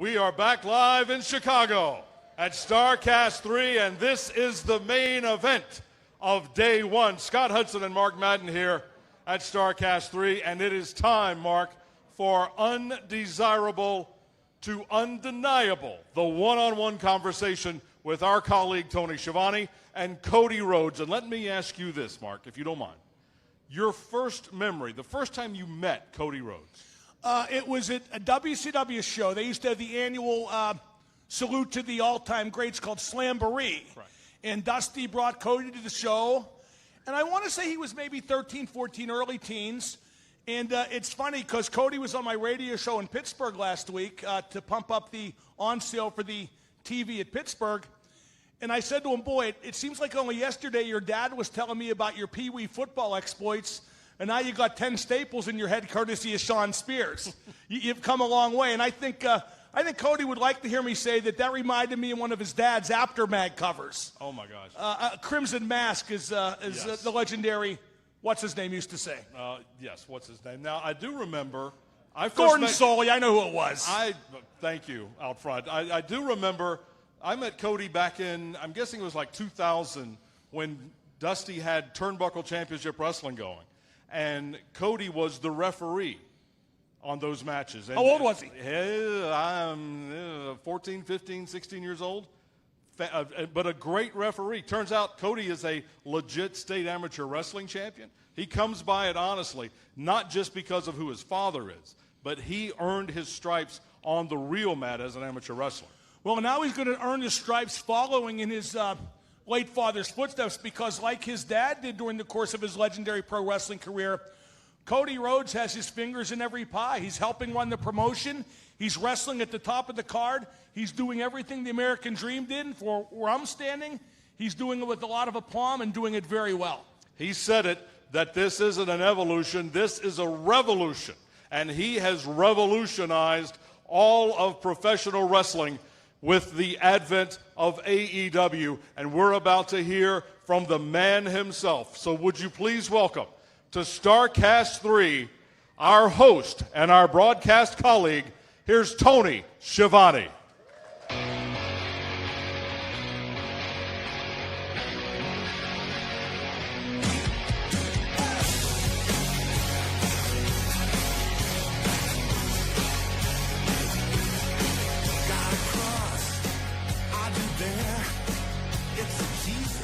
We are back live in Chicago at Starrcast III, and this is the main event of day one. Scott Hudson and Mark Madden here at Starrcast III, and it is time, Mark, for Undesirable to Undeniable, the one-on-one conversation with our colleague Tony Schiavone and Cody Rhodes. And let me ask you this, Mark, if you don't mind. Your first memory, the first time you met Cody Rhodes. It was at a WCW show. They used to have the annual salute to the all-time greats called Slamboree. Right. And Dusty brought Cody to the show. And I want to say he was maybe 13, 14, early teens. And it's funny because Cody was on my radio show in Pittsburgh last week to pump up the on sale for the TV at Pittsburgh. And I said to him, boy, it seems like only yesterday your dad was telling me about your Pee Wee football exploits, and now you got 10 staples in your head courtesy of Sean Spears. You've come a long way. And I think Cody would like to hear me say that reminded me of one of his dad's Aftermag covers. Oh, my gosh. Crimson Mask is Yes. the legendary, what's his name used to say? Yes, what's his name? Now, I do remember. Gordon Soley, I know who it was. Thank you, out front. I do remember I met Cody back in, I'm guessing it was like 2000, when Dusty had Turnbuckle Championship Wrestling going. And Cody was the referee on those matches. And how old was he? I'm 14, 15, 16 years old. But a great referee. Turns out Cody is a legit state amateur wrestling champion. He comes by it honestly, not just because of who his father is, but he earned his stripes on the real mat as an amateur wrestler. Well, now he's going to earn his stripes following in his late father's footsteps because, like his dad did during the course of his legendary pro wrestling career, Cody Rhodes has his fingers in every pie. He's helping run the promotion. He's wrestling at the top of the card. He's doing everything the American Dream did. And for where I'm standing, he's doing it with a lot of aplomb and doing it very well. He said it, that this isn't an evolution, this is a revolution. And he has revolutionized all of professional wrestling with the advent of AEW, and we're about to hear from the man himself. So would you please welcome to Starrcast III, our host and our broadcast colleague, here's Tony Schiavone.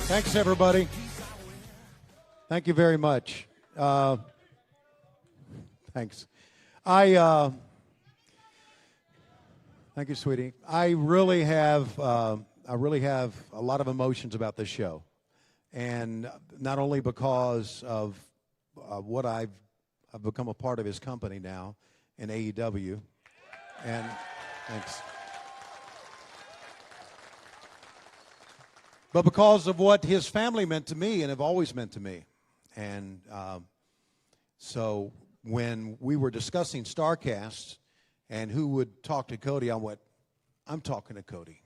Thanks, everybody. Thank you very much. Thanks. Thank you, sweetie. I really have a lot of emotions about this show, and not only because of what I've become a part of his company now in AEW, and thanks. But because of what his family meant to me and have always meant to me. And so when we were discussing Starrcast and who would talk to Cody, I went, I'm talking to Cody.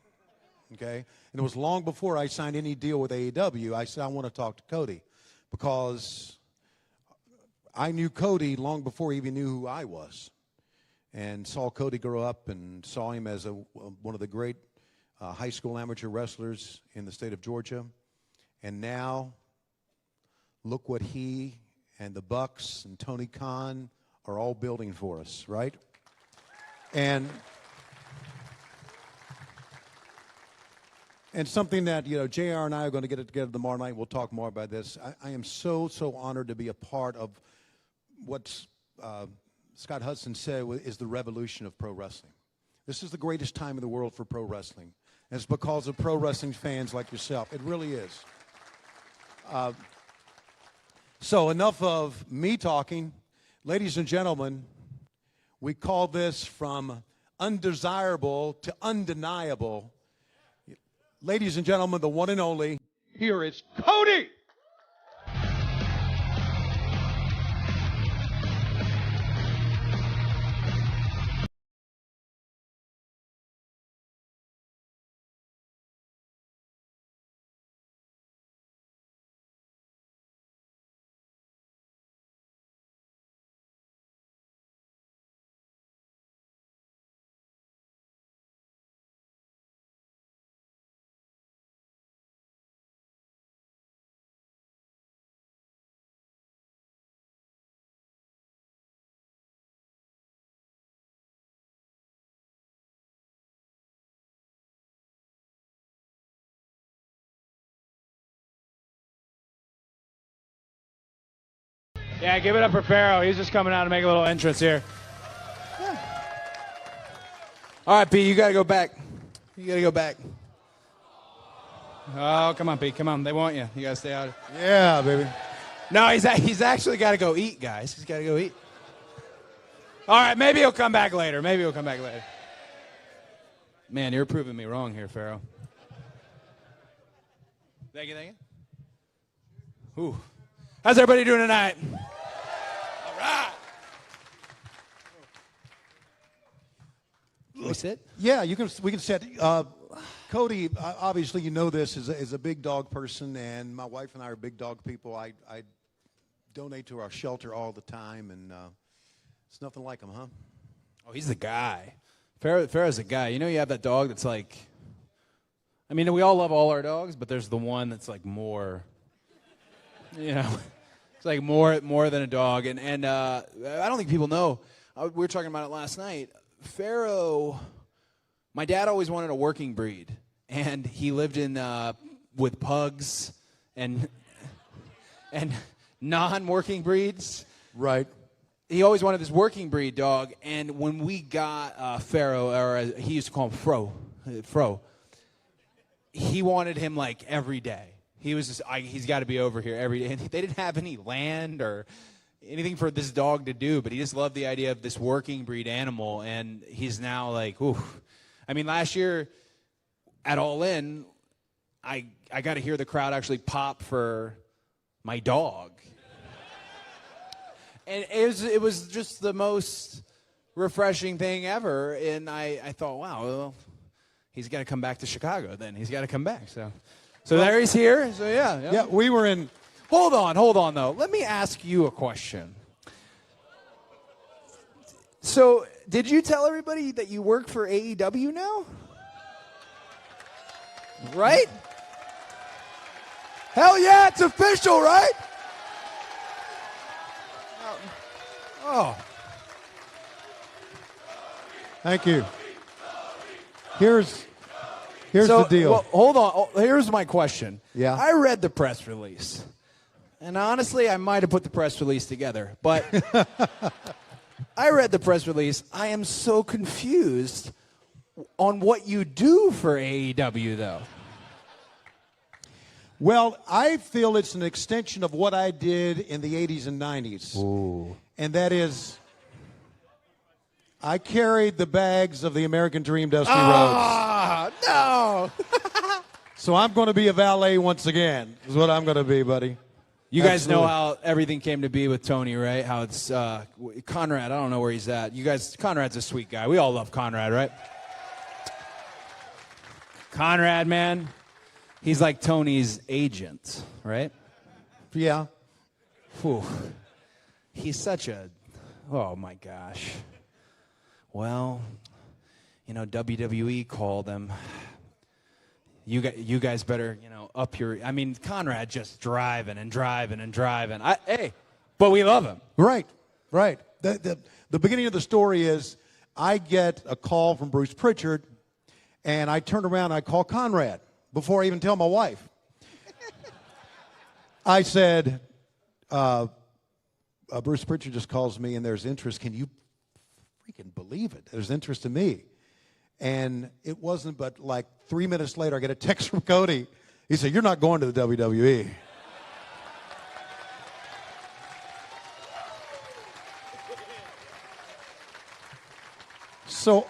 Okay? And it was long before I signed any deal with AEW, I said, I want to talk to Cody. Because I knew Cody long before he even knew who I was. And saw Cody grow up and saw him as one of the great high school amateur wrestlers in the state of Georgia. And now, look what he and the Bucks and Tony Khan are all building for us, right? And something that, JR and I are going to get it together tomorrow night. We'll talk more about this. I am so honored to be a part of what Scott Hudson said is the revolution of pro wrestling. This is the greatest time in the world for pro wrestling. And it's because of pro wrestling fans like yourself. It really is. So enough of me talking. Ladies and gentlemen, we call this from undesirable to undeniable. Ladies and gentlemen, the one and only, here is Cody! Yeah, give it up for Pharaoh. He's just coming out to make a little entrance here. Yeah. All right, Pete, you got to go back. You got to go back. Oh, come on, Pete. Come on. They want you. You got to stay out. Yeah, baby. No, he's actually got to go eat, guys. He's got to go eat. All right, maybe he'll come back later. Man, you're proving me wrong here, Pharaoh. Thank you. Ooh. How's everybody doing tonight? All right. We sit? Yeah, we can sit. Cody, obviously you know this, is a big dog person, and my wife and I are big dog people. I donate to our shelter all the time, and it's nothing like him, huh? Oh, he's the guy. Pharaoh's a guy. You know, you have that dog that's like, I mean, we all love all our dogs, but there's the one that's like more, you know, it's like more than a dog. And I don't think people know. We were talking about it last night. Pharaoh, my dad always wanted a working breed, and he lived in with pugs and non-working breeds. Right. He always wanted this working breed dog, and when we got Pharaoh, or he used to call him Fro, he wanted him like every day. He was just, he's got to be over here every day. And they didn't have any land or anything for this dog to do, but he just loved the idea of this working breed animal, and he's now like, ooh. I mean, last year at All In, I got to hear the crowd actually pop for my dog. And it was just the most refreshing thing ever. And I thought, wow, well, he's got to come back to Chicago then. He's got to come back. So there he's here. So, yeah. Yeah, we were in. Hold on, though. Let me ask you a question. So did you tell everybody that you work for AEW now? Right? Hell yeah, it's official, right? Oh. Thank you. Here's the deal. Well, hold on. Oh, here's my question. Yeah. I read the press release. And honestly, I might have put the press release together. But I read the press release. I am so confused on what you do for AEW, though. Well, I feel it's an extension of what I did in the 80s and 90s. Ooh. And that is, I carried the bags of the American Dream Dusty Rhodes. Ah, no. So I'm going to be a valet once again, is what I'm going to be, buddy. You guys know how everything came to be with Tony, right? How it's Conrad, I don't know where he's at. You guys, Conrad's a sweet guy. We all love Conrad, right? Conrad, man, he's like Tony's agent, right? Yeah. Whew. He's such a, oh my gosh. Well, you know, WWE called him. You guys better, you know, up your, I mean, Conrad just driving. Hey, but we love him. Right. The beginning of the story is I get a call from Bruce Pritchard, and I turn around and I call Conrad before I even tell my wife. I said, Bruce Pritchard just calls me and there's interest. Can you freaking believe it? There's interest in me. And it wasn't but like 3 minutes later, I get a text from Cody. He said, you're not going to the WWE. So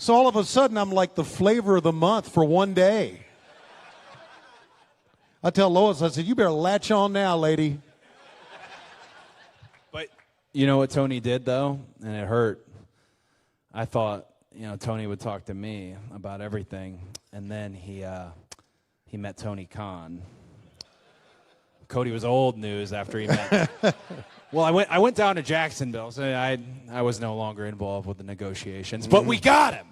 all of a sudden, I'm like the flavor of the month for one day. I tell Lois, I said, you better latch on now, lady. But you know what Tony did, though? And it hurt. I thought, you know, Tony would talk to me about everything. And then he met Tony Khan. Cody was old news after he met. Well, I went down to Jacksonville, so I was no longer involved with the negotiations. But we got him.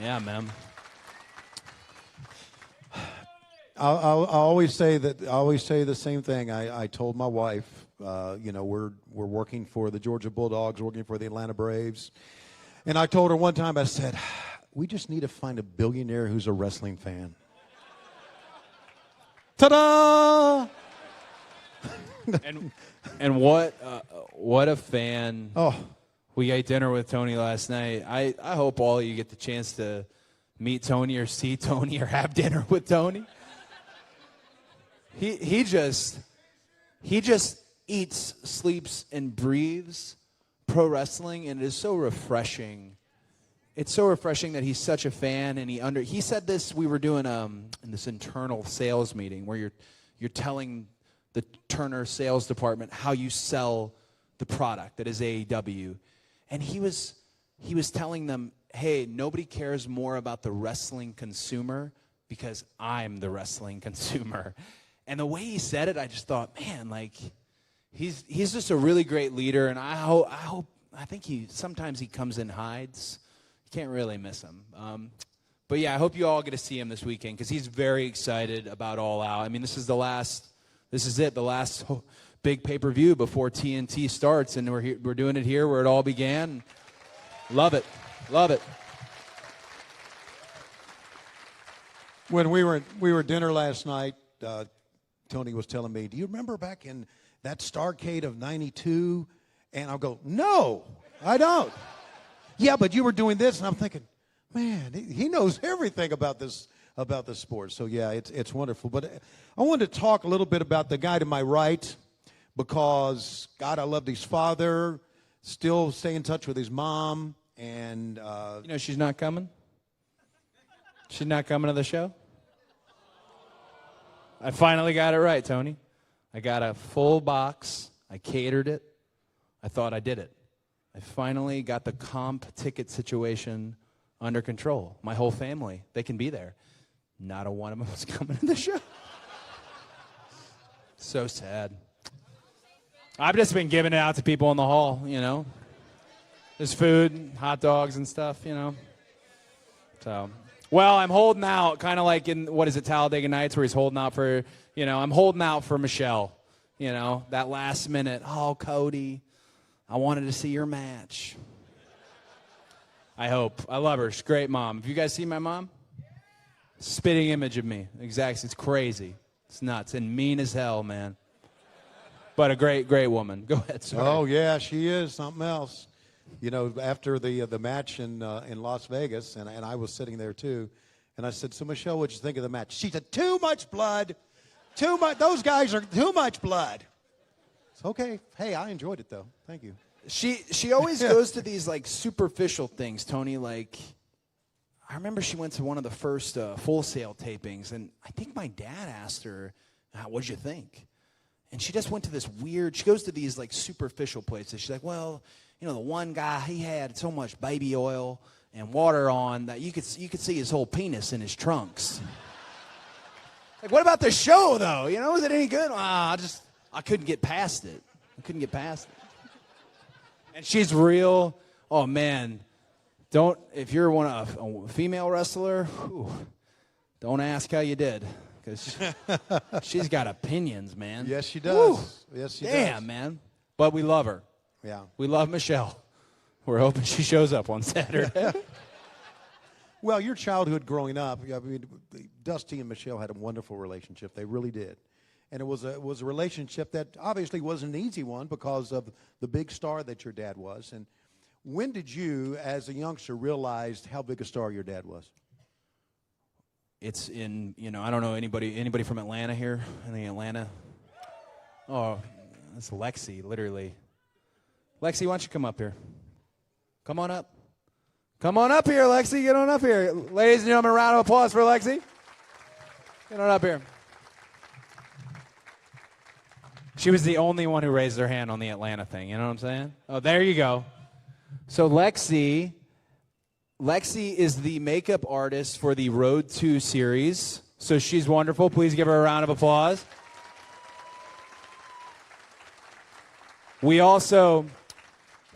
Yeah, man. I always say the same thing. I told my wife, you know, we're working for the Georgia Bulldogs, working for the Atlanta Braves, and I told her one time, I said, we just need to find a billionaire who's a wrestling fan. Ta-da! And what a fan. Oh, We ate dinner with Tony last night. I hope all of you get the chance to meet Tony or see Tony or have dinner with Tony. He just eats, sleeps, and breathes pro wrestling, and it is so refreshing. It's so refreshing that he's such a fan, and he said this. We were doing in this internal sales meeting where you're telling the Turner sales department how you sell the product that is AEW, and he was telling them, hey, nobody cares more about the wrestling consumer because I'm the wrestling consumer. And the way he said it, I just thought, man, like he's just a really great leader, and I think sometimes he comes and hides. You can't really miss him. But yeah, I hope you all get to see him this weekend because he's very excited about All Out. I mean, this is the last big pay-per-view before TNT starts, and we're doing it here where it all began. Love it. when we were at dinner last night, Tony was telling me, do you remember back in that Starrcade of 92? And I'll go, no, I don't. Yeah, but you were doing this. And I'm thinking, man, he knows everything about this sport. So, yeah, it's wonderful. But I wanted to talk a little bit about the guy to my right because, God, I loved his father, still stay in touch with his mom. And she's not coming? She's not coming to the show? I finally got it right, Tony. I got a full box. I catered it. I thought I did it. I finally got the comp ticket situation under control. My whole family, they can be there. Not a one of them was coming to the show. So sad. I've just been giving it out to people in the hall, There's food, hot dogs and stuff, So, well, I'm holding out, kind of like in, Talladega Nights, where he's holding out for, I'm holding out for Michelle, that last minute, oh, Cody, I wanted to see your match. I hope. I love her. She's a great mom. Have you guys seen my mom? Spitting image of me. Exactly. It's crazy. It's nuts and mean as hell, man. But a great, great woman. Go ahead, sir. Oh, yeah, she is something else. After the match in Las Vegas, and I was sitting there too, and I said, so Michelle, what'd you think of the match? She said, too much blood. Too much. Those guys are too much blood. It's okay. Hey, I enjoyed it, though. Thank you. She always goes to these, superficial things, Tony. I remember she went to one of the first Full Sail tapings, and I think my dad asked her, what'd you think? And she just went to this she goes to these, superficial places. She's like, well, the one guy, he had so much baby oil and water on that you could see his whole penis in his trunks. What about the show, though? Was it any good? I couldn't get past it. And she's real. Oh, man. If you're a female wrestler, don't ask how you did. Because she's got opinions, man. Yes, she does. Woo. Yes, she does. Damn, man. But we love her. Yeah. We love Michelle. We're hoping she shows up on Saturday. Well, your childhood growing up, Dusty and Michelle had a wonderful relationship. They really did. And it was a relationship that obviously wasn't an easy one because of the big star that your dad was. And when did you, as a youngster, realize how big a star your dad was? It's in, I don't know anybody from Atlanta here? Any Atlanta? Oh, it's Lexi, literally. Lexi, why don't you come up here? Come on up. Come on up here, Lexi. Get on up here. Ladies and gentlemen, a round of applause for Lexi. Get on up here. She was the only one who raised her hand on the Atlanta thing. You know what I'm saying? Oh, there you go. So Lexi is the makeup artist for the Road 2 series. So she's wonderful. Please give her a round of applause.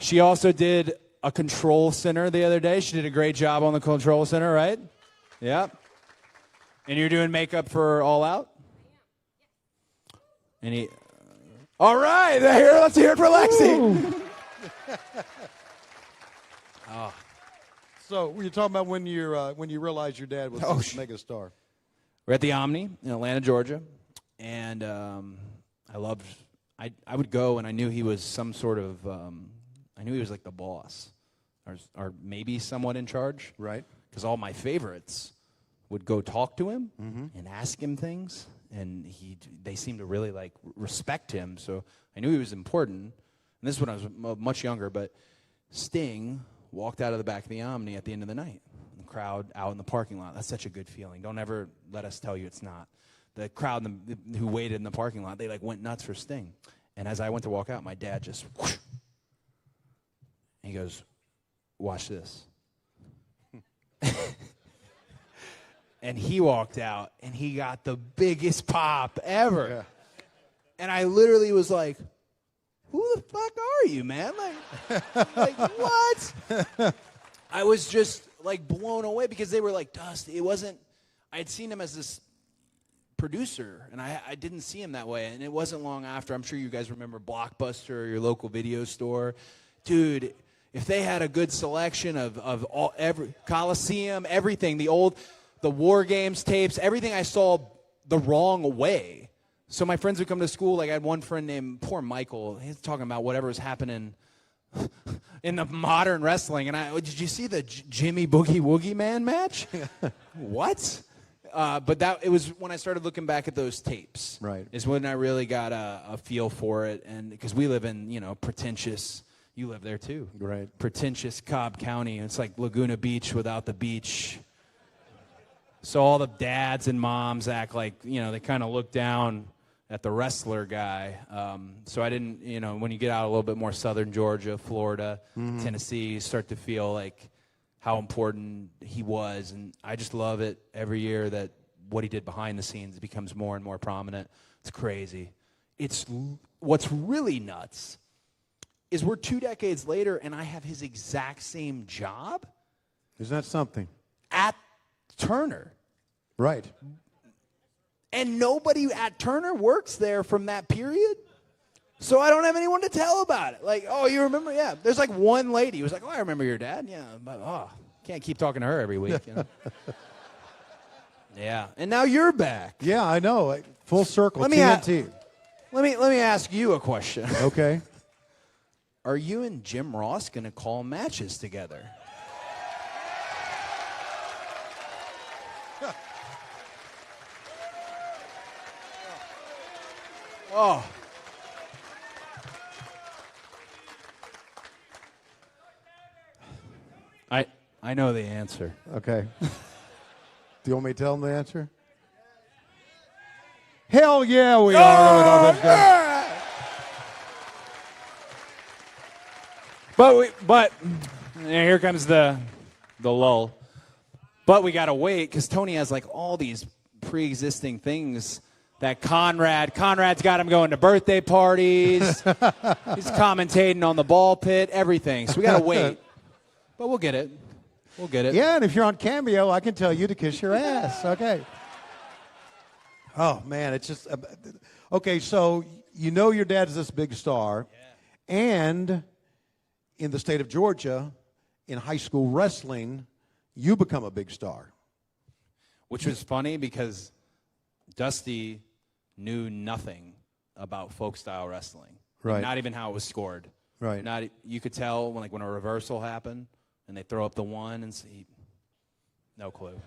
She also did a control center the other day. She did a great job on the control center, right? Yeah. And you're doing makeup for All Out? All right, let's hear it for Lexi. So, were you talking about when you realized your dad was a mega star? We're at the Omni in Atlanta, Georgia, and I I would go, and I knew he was some sort of, I knew he was like the boss, or maybe somewhat in charge. Right. Because all my favorites would go talk to him and ask him things, and they seemed to really like respect him. So I knew he was important. And this is when I was much younger, but Sting walked out of the back of the Omni at the end of the night. The crowd out in the parking lot. That's such a good feeling. Don't ever let us tell you it's not. The crowd who waited in the parking lot, they like went nuts for Sting. And as I went to walk out, my dad just, whoosh, he goes, watch this. And he walked out, and he got the biggest pop ever. Yeah. And I literally was like, who the fuck are you, man? Like what? I was just, like, blown away because they were like, Dusty, it wasn't, I had seen him as this producer, and I didn't see him that way. And it wasn't long after, I'm sure you guys remember Blockbuster or your local video store. Dude, if they had a good selection of every Coliseum, everything, the War Games tapes, everything I saw the wrong way. So my friends would come to school. Like I had one friend named poor Michael. He was talking about whatever was happening in the modern wrestling. And did you see the Jimmy Boogie Woogie Man match? What? But it was when I started looking back at those tapes. Right. Is when I really got a feel for it. And because we live in, pretentious, you live there too. Right. Pretentious Cobb County. It's like Laguna Beach without the beach. So all the dads and moms act like, they kind of look down at the wrestler guy. So I didn't, when you get out a little bit more southern Georgia, Florida, Tennessee, you start to feel like how important he was. And I just love it every year that what he did behind the scenes becomes more and more prominent. It's crazy. What's really nuts is we're 2 decades later and I have his exact same job. Isn't that something? At Turner. Right. And nobody at Turner works there from that period. So I don't have anyone to tell about it. Like, oh, you remember? Yeah. There's like one lady who's like, oh, I remember your dad. Yeah. But, can't keep talking to her every week. Yeah. And now you're back. Yeah, I know. Full circle. Let me TNT. Let me ask you a question. Okay. Are you and Jim Ross going to call matches together? Oh. I know the answer. Okay. Do you want me to tell them the answer? Hell yeah, we are. But here comes the lull. But we got to wait because Tony has like all these pre-existing things that Conrad's got him going to birthday parties. He's commentating on the ball pit, everything. So we got to wait. But we'll get it. We'll get it. Yeah, and if you're on Cameo, I can tell you to kiss your ass. Okay. Oh, man, it's just okay, so your dad's this big star. Yeah. And in the state of Georgia, in high school wrestling, you become a big star. Which was funny because Dusty knew nothing about folk style wrestling. Right. Not even how it was scored. Right. You could tell when a reversal happened and they throw up the one and see, no clue.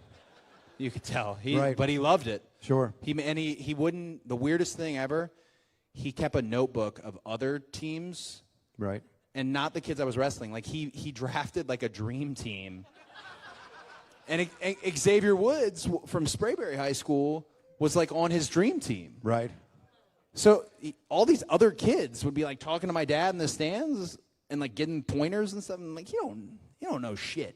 You could tell. But he loved it. Sure. He wouldn't. The weirdest thing ever. He kept a notebook of other teams. Right. And not the kids I was wrestling. Like he drafted like a dream team. And Xavier Woods from Sprayberry High School was like on his dream team. Right. So all these other kids would be like talking to my dad in the stands and like getting pointers and stuff. I'm like, you don't know shit.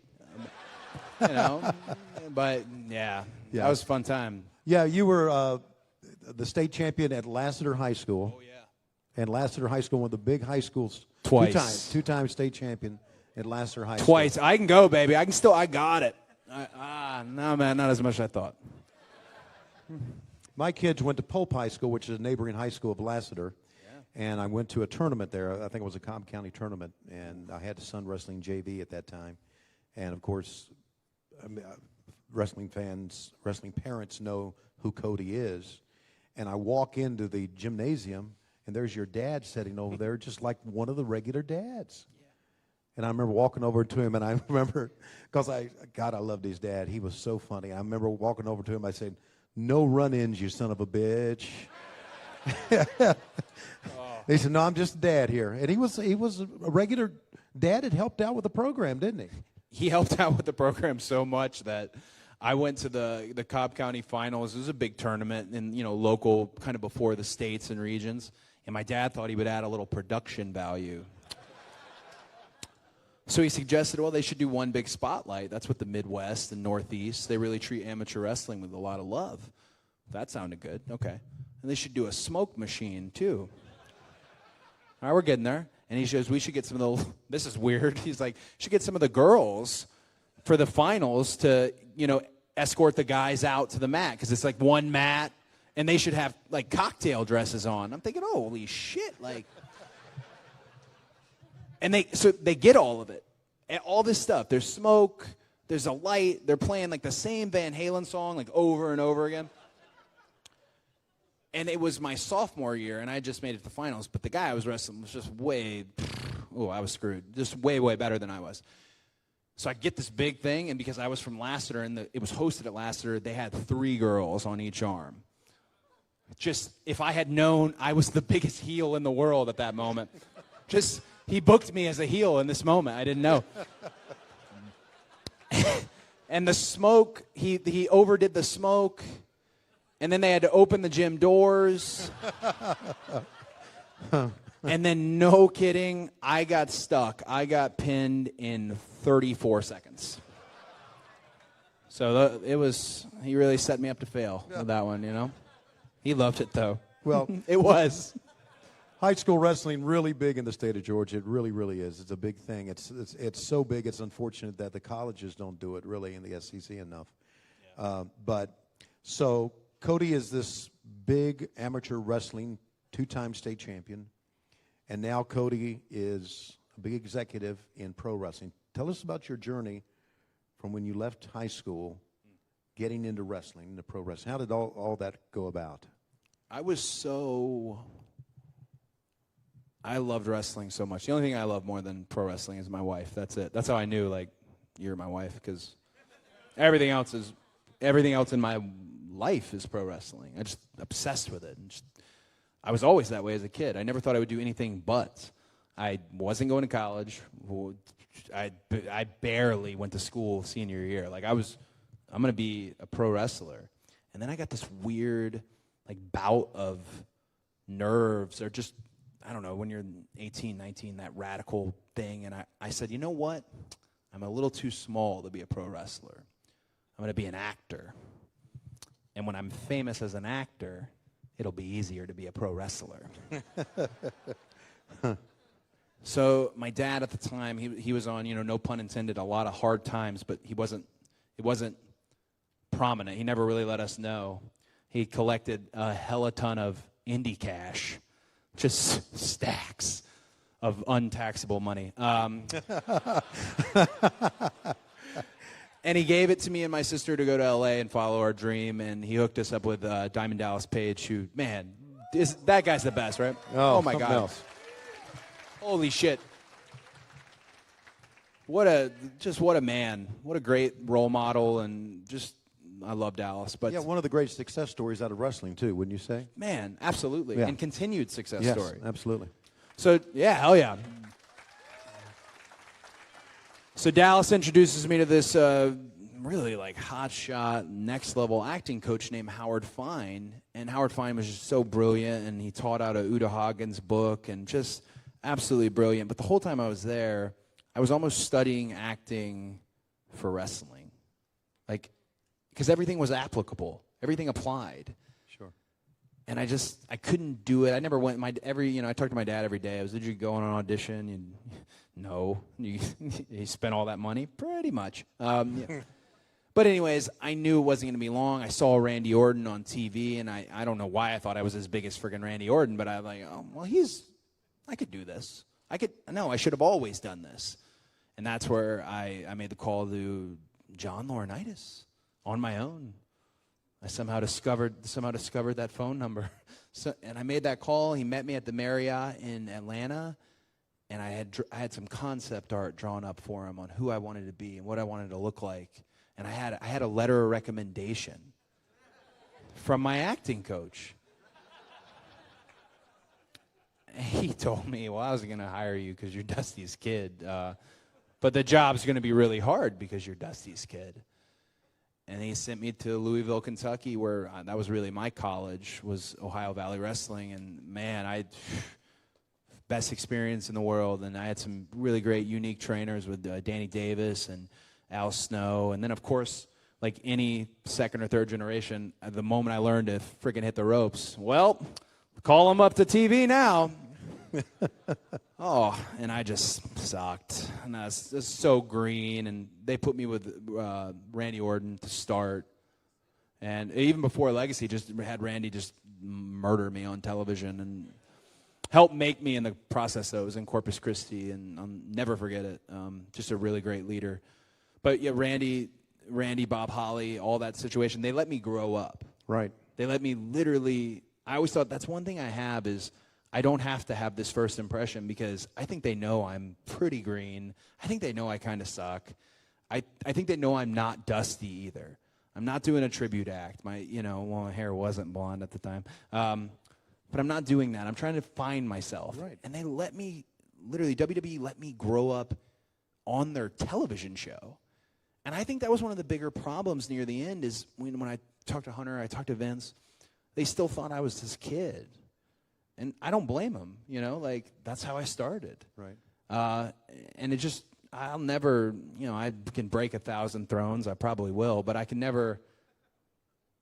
But yeah, that was a fun time. Yeah, you were the state champion at Lassiter High School. Oh, yeah. And Lassiter High School, one of the big high schools. Twice. Two-time state champion at Lassiter High School. Twice. I can go, baby. I got it. No, man, not as much as I thought. My kids went to Pope High School, which is a neighboring high school of Lassiter. Yeah. And I went to a tournament there. I think it was a Cobb County tournament. And I had a son wrestling JV at that time. And, of course, wrestling parents know who Cody is. And I walk into the gymnasium, and there's your dad sitting over there just like one of the regular dads. Yeah. And I remember walking over to him, and I remember, because I loved his dad. He was so funny. I remember walking over to him, I said, "No run-ins, you son of a bitch." He said, "No, I'm just dad here." And he was a regular dad that helped out with the program, didn't he? He helped out with the program so much that I went to the Cobb County Finals. It was a big tournament, and local, kind of before the states and regions. And my dad thought he would add a little production value. So he suggested, well, they should do one big spotlight. That's what the Midwest and Northeast, they really treat amateur wrestling with a lot of love. That sounded good. Okay. And they should do a smoke machine, too. All right, we're getting there. And he says, we should get some of the, this is weird. He's like, should get some of the girls for the finals to, escort the guys out to the mat. Because it's like one mat, and they should have, like, cocktail dresses on. I'm thinking, oh, holy shit, like. And they get all of it. And all this stuff. There's smoke, there's a light, they're playing, like, the same Van Halen song, like, over and over again. And it was my sophomore year, and I just made it to the finals. But the guy I was wrestling was just I was screwed. Just way, way better than I was. So I get this big thing, and because I was from Lassiter, and it was hosted at Lassiter, they had 3 girls on each arm. Just, if I had known I was the biggest heel in the world at that moment. He booked me as a heel in this moment. I didn't know. And the smoke, he overdid the smoke. And then they had to open the gym doors. And then, no kidding, I got stuck. I got pinned in 34 seconds. So he really set me up to fail with that one, He loved it, though. Well, it was. High school wrestling, really big in the state of Georgia. It really, really is. It's a big thing. It's so big, it's unfortunate that the colleges don't do it really in the SEC enough. Yeah. So Cody is this big amateur wrestling 2-time state champion, and now Cody is a big executive in pro wrestling. Tell us about your journey from when you left high school, getting into wrestling, into pro wrestling. How did all that go about? I loved wrestling so much. The only thing I love more than pro wrestling is my wife. That's it. That's how I knew, like, you're my wife, because everything else in my life is pro wrestling. I just obsessed with it. And I was always that way as a kid. I never thought I would do anything but. I wasn't going to college. I barely went to school senior year. Like, I'm going to be a pro wrestler. And then I got this weird, like, bout of nerves, or just, I don't know, when you're 18, 19, that radical thing. And I said, you know what? I'm a little too small to be a pro wrestler. I'm going to be an actor. And when I'm famous as an actor, it'll be easier to be a pro wrestler. So my dad at the time, he was on, no pun intended, a lot of hard times, but it wasn't prominent. He never really let us know. He collected a hella ton of indie cash, just stacks of untaxable money. And he gave it to me and my sister to go to L.A. and follow our dream, and he hooked us up with Diamond Dallas Page, who, man, that guy's the best, right? Oh my God. Else. Holy shit. What a man. What a great role model, and just, I love Dallas. But yeah, one of the great success stories out of wrestling, too, wouldn't you say? Man, absolutely. Yeah. And continued success yes, story. Absolutely. So, yeah, hell yeah. So Dallas introduces me to this really, like, hotshot, next-level acting coach named Howard Fine. And Howard Fine was just so brilliant, and he taught out of Uta Hagen's book, and just absolutely brilliant. But the whole time I was there, I was almost studying acting for wrestling. Like, because everything was applicable. Everything applied. Sure. And I couldn't do it. I never went, I talked to my dad every day. Did you go on an audition? No. You spent all that money? Pretty much. Yeah. But anyways, I knew it wasn't going to be long. I saw Randy Orton on TV, and I don't know why I thought I was as big as friggin' Randy Orton, but I'm like, oh, well, I could do this. I should have always done this. And that's where I made the call to John Laurinaitis on my own. I somehow discovered that phone number. So, and I made that call. He met me at the Marriott in Atlanta, and I had some concept art drawn up for him on who I wanted to be and what I wanted to look like. And I had a letter of recommendation from my acting coach. And he told me, well, I was going to hire you because you're Dusty's kid, but the job's going to be really hard because you're Dusty's kid. And he sent me to Louisville, Kentucky, where that was really my college, was Ohio Valley Wrestling. And, man, best experience in the world. And I had some really great, unique trainers with Danny Davis and Al Snow. And then, of course, like any second or third generation, the moment I learned to freaking hit the ropes, well, call them up to TV now. Oh, and I just sucked. And I was just so green. And they put me with Randy Orton to start. And even before Legacy, just had Randy just murder me on television and help make me in the process. Though it was in Corpus Christi, and I'll never forget it. Just a really great leader. But yeah, Randy, Bob Holly, all that situation, they let me grow up. Right. They let me literally, I always thought that's one thing I have is I don't have to have this first impression because I think they know I'm pretty green. I think they know I kind of suck. I think they know I'm not Dusty either. I'm not doing a tribute act. My hair wasn't blonde at the time. But I'm not doing that. I'm trying to find myself. Right. And they let me, literally, WWE let me grow up on their television show. And I think that was one of the bigger problems near the end is when I talked to Hunter, I talked to Vince, they still thought I was this kid. And I don't blame them, like that's how I started. Right. And it just, I'll never, I can break 1,000 thrones, I probably will, but I can never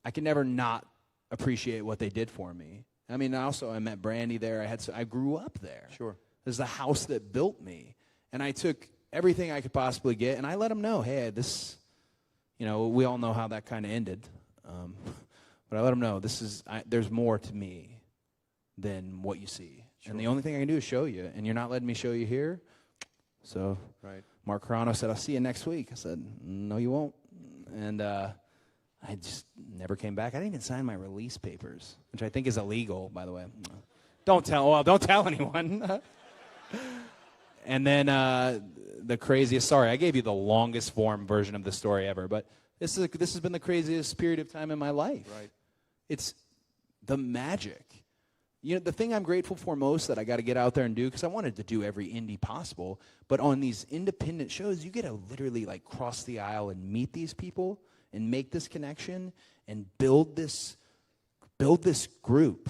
not appreciate what they did for me. I mean, I met Brandy there. I grew up there. Sure. It was the house that built me. And I took everything I could possibly get, and I let them know, hey, this, we all know how that kind of ended. But I let them know, there's more to me than what you see. Sure. And the only thing I can do is show you, and you're not letting me show you here. So right. Mark Carano said, I'll see you next week. I said, no, you won't. And I just never came back. I didn't even sign my release papers, which I think is illegal, by the way. Don't tell anyone. And then the craziest, sorry, I gave you the longest form version of the story ever, but this has been the craziest period of time in my life. Right. It's the magic. The thing I'm grateful for most that I got to get out there and do, because I wanted to do every indie possible, but on these independent shows, you get to literally like cross the aisle and meet these people and make this connection and build this group.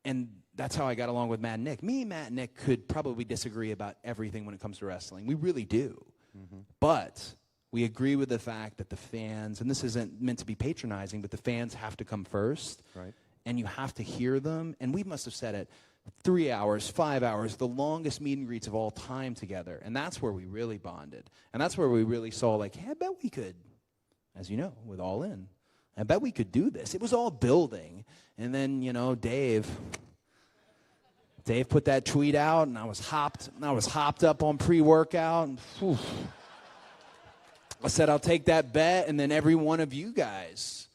And that's how I got along with Matt and Nick. Me and Matt and Nick could probably disagree about everything when it comes to wrestling. We really do. Mm-hmm. But we agree with the fact that the fans, and this isn't meant to be patronizing, but the fans have to come first. Right. And you have to hear them. And we must have said it 3 hours, 5 hours, the longest meet and greets of all time together. And that's where we really bonded. And that's where we really saw, like, hey, I bet we could, as you know, with All In, I bet we could do this. It was all building. And then, Dave put that tweet out, and I was hopped up on pre-workout. And, I said, I'll take that bet, and then every one of you guys,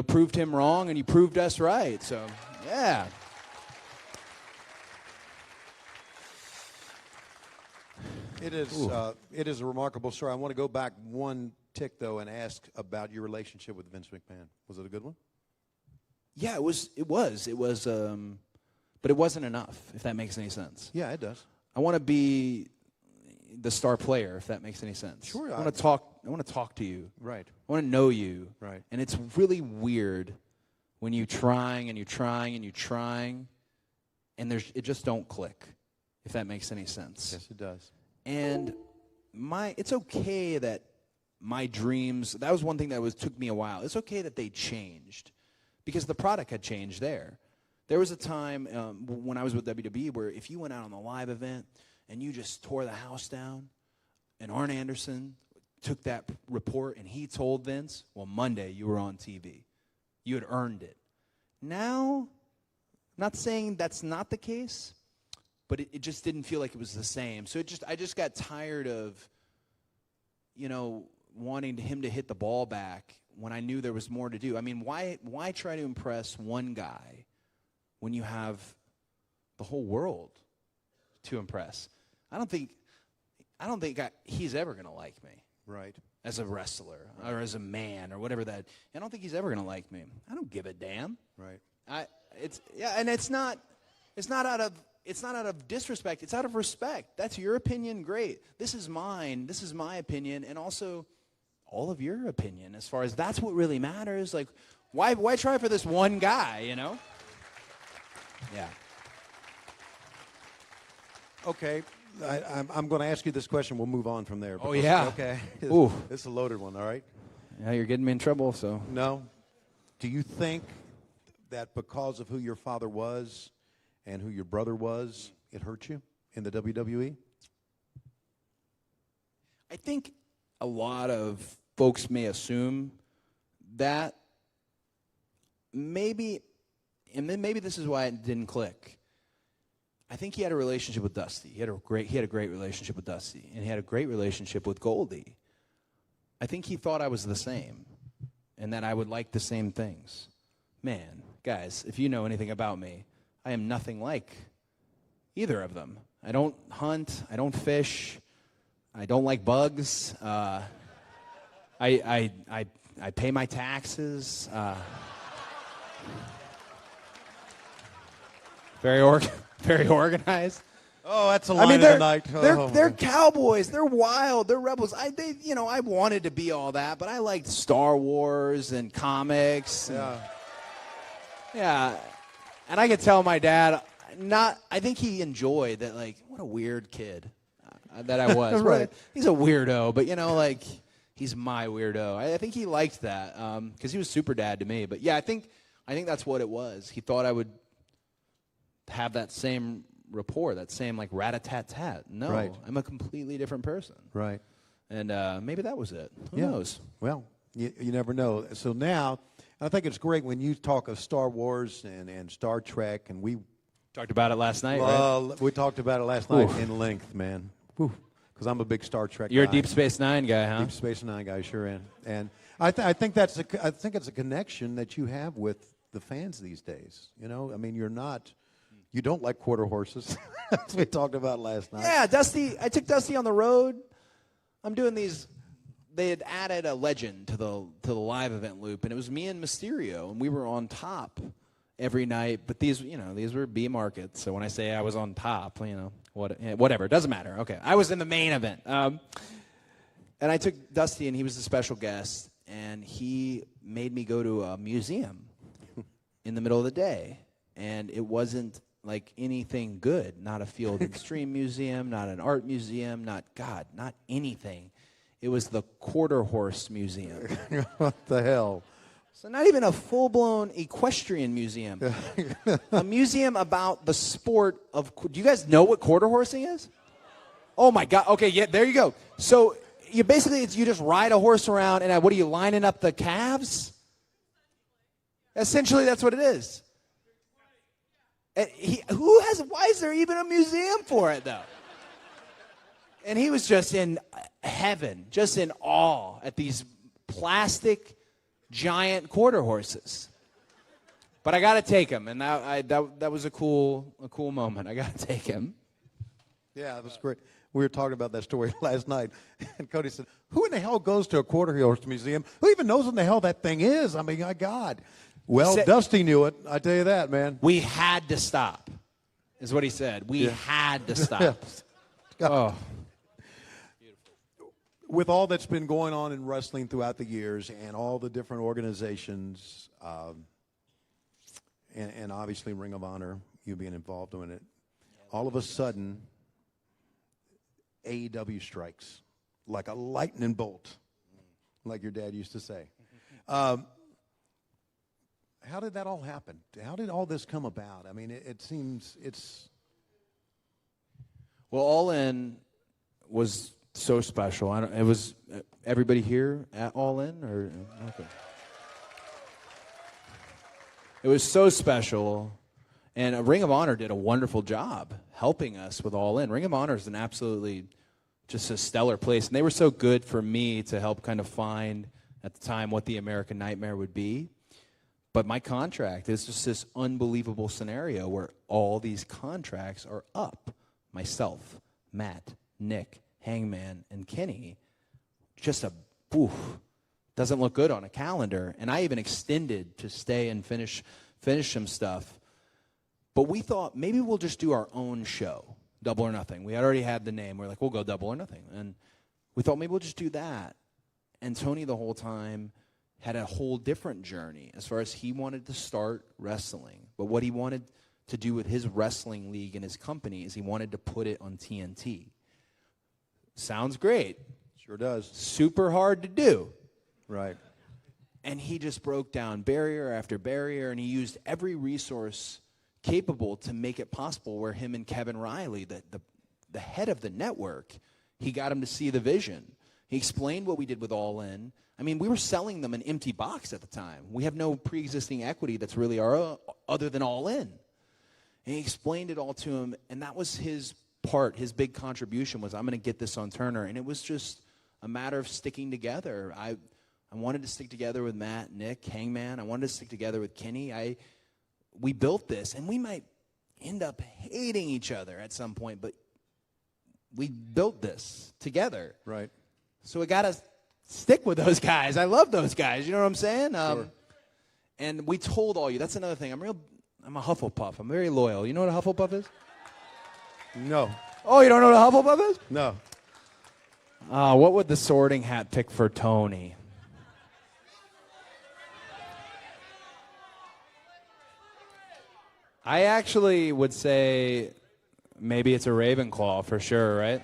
proved him wrong, and he proved us right. So, yeah. It is a remarkable story. I want to go back one tick, though, and ask about your relationship with Vince McMahon. Was it a good one? Yeah, it was, but it wasn't enough, if that makes any sense. Yeah, it does. I want to be the star player, if that makes any sense. Sure. I want to talk to you. Right. I want to know you. Right. And it's really weird when you're trying and you're trying and you're trying, and it just don't click, if that makes any sense. Yes, it does. And it's okay that my dreams, that was one thing that took me a while. It's okay that they changed because the product had changed there. There was a time when I was with WWE where if you went out on the live event and you just tore the house down, and Arn Anderson took that report and he told Vince, well, Monday you were on TV. You had earned it. Now, not saying that's not the case, but it just didn't feel like it was the same. So I just got tired of, wanting him to hit the ball back when I knew there was more to do. I mean, why try to impress one guy when you have the whole world to impress? I don't think he's ever going to like me. Right. As a wrestler or as a man or whatever that. I don't think he's ever going to like me. I don't give a damn. Right. And it's not out of disrespect. It's out of respect. That's your opinion. Great. This is mine. This is my opinion, and also all of your opinion. As far as that's what really matters. Like, why try for this one guy? You know? Yeah. Okay. I'm going to ask you this question. We'll move on from there. Oh, yeah. Okay. Ooh. This is a loaded one, all right? Yeah, you're getting me in trouble, so. No. Do you think that because of who your father was and who your brother was, it hurt you in the WWE? I think a lot of folks may assume that maybe this is why it didn't click. I think he had a relationship with Dusty. He had a great relationship with Dusty, and he had a great relationship with Goldie. I think he thought I was the same, and that I would like the same things. Man, guys, if you know anything about me, I am nothing like either of them. I don't hunt. I don't fish. I don't like bugs. I pay my taxes. Very organized. Oh, that's a line of the night. They're cowboys. They're wild. They're rebels. I wanted to be all that, but I liked Star Wars and comics. Yeah. And I could tell my dad, I think he enjoyed that, like, what a weird kid that I was. Right. He's a weirdo, but, like, he's my weirdo. I think he liked that because he was super dad to me. But, yeah, I think that's what it was. He thought I would have that same rapport, that same, like, rat-a-tat-tat. No, right. I'm a completely different person. Right. And maybe that was it. Who knows? Well, you never know. So now, I think it's great when you talk of Star Wars and Star Trek, and we talked about it last night, right? We talked about it last night in length, man. Because I'm a big Star Trek You're guy. a Deep Space Nine guy, huh? Deep Space Nine guy, sure am. And I think it's a connection that you have with the fans these days. I mean, you don't like quarter horses, as we talked about last night. Yeah, Dusty. I took Dusty on the road. I'm doing these. They had added a legend to the live event loop, and it was me and Mysterio, and we were on top every night. But these were B markets. So when I say I was on top, whatever, it doesn't matter. Okay, I was in the main event, and I took Dusty, and he was a special guest, and he made me go to a museum in the middle of the day, and it wasn't like anything good. Not a Field and Stream museum, not an art museum, not anything. It was the Quarter Horse Museum. What the hell? So not even a full-blown equestrian museum. A museum about the sport of... Do you guys know what quarter horsing is? Oh, my God. Okay, yeah, there you go. So you just ride a horse around, and what are you, lining up the calves? Essentially, that's what it is. And why is there even a museum for it, though? And he was just in heaven, just in awe at these plastic giant quarter horses. But I got to take him, and that was a cool moment. I got to take him. Yeah, that was great. We were talking about that story last night, and Cody said, "Who in the hell goes to a quarter horse museum? Who even knows what the hell that thing is? I mean, my God." Well, Dusty knew it. I tell you that, man. We had to stop, is what he said. We had to stop. Oh. With all that's been going on in wrestling throughout the years and all the different organizations, and obviously Ring of Honor, you being involved in it, all of a sudden, AEW strikes like a lightning bolt, like your dad used to say. How did that all happen? How did all this come about? I mean, it seems it's... Well, All In was so special. It was everybody here at All In, or okay. It was so special, and Ring of Honor did a wonderful job helping us with All In. Ring of Honor is an absolutely just a stellar place, and they were so good for me to help kind of find at the time what the American Nightmare would be. But my contract is just this unbelievable scenario where all these contracts are up. Myself, Matt, Nick, Hangman, and Kenny. Just doesn't look good on a calendar. And I even extended to stay and finish some stuff. But we thought maybe we'll just do our own show, Double or Nothing. We already had the name. We're like, we'll go Double or Nothing. And we thought maybe we'll just do that. And Tony the whole time had a whole different journey as far as he wanted to start wrestling. But what he wanted to do with his wrestling league and his company is he wanted to put it on TNT. Sounds great. Sure does. Super hard to do. Right. And he just broke down barrier after barrier, and he used every resource capable to make it possible where him and Kevin Riley, the head of the network, he got him to see the vision. He explained what we did with All In. I mean, we were selling them an empty box at the time. We have no pre-existing equity that's really our other than All In. And he explained it all to him, and that was his part. His big contribution was, I'm going to get this on Turner. And it was just a matter of sticking together. I wanted to stick together with Matt, Nick, Hangman. I wanted to stick together with Kenny. We built this, and we might end up hating each other at some point, but we built this together. Right. So we got to stick with those guys. I love those guys. You know what I'm saying? Sure. And we told all you. That's another thing. I'm a Hufflepuff. I'm very loyal. You know what a Hufflepuff is? No. Oh, you don't know what a Hufflepuff is? No. What would the Sorting Hat pick for Tony? I actually would say maybe it's a Ravenclaw for sure, right?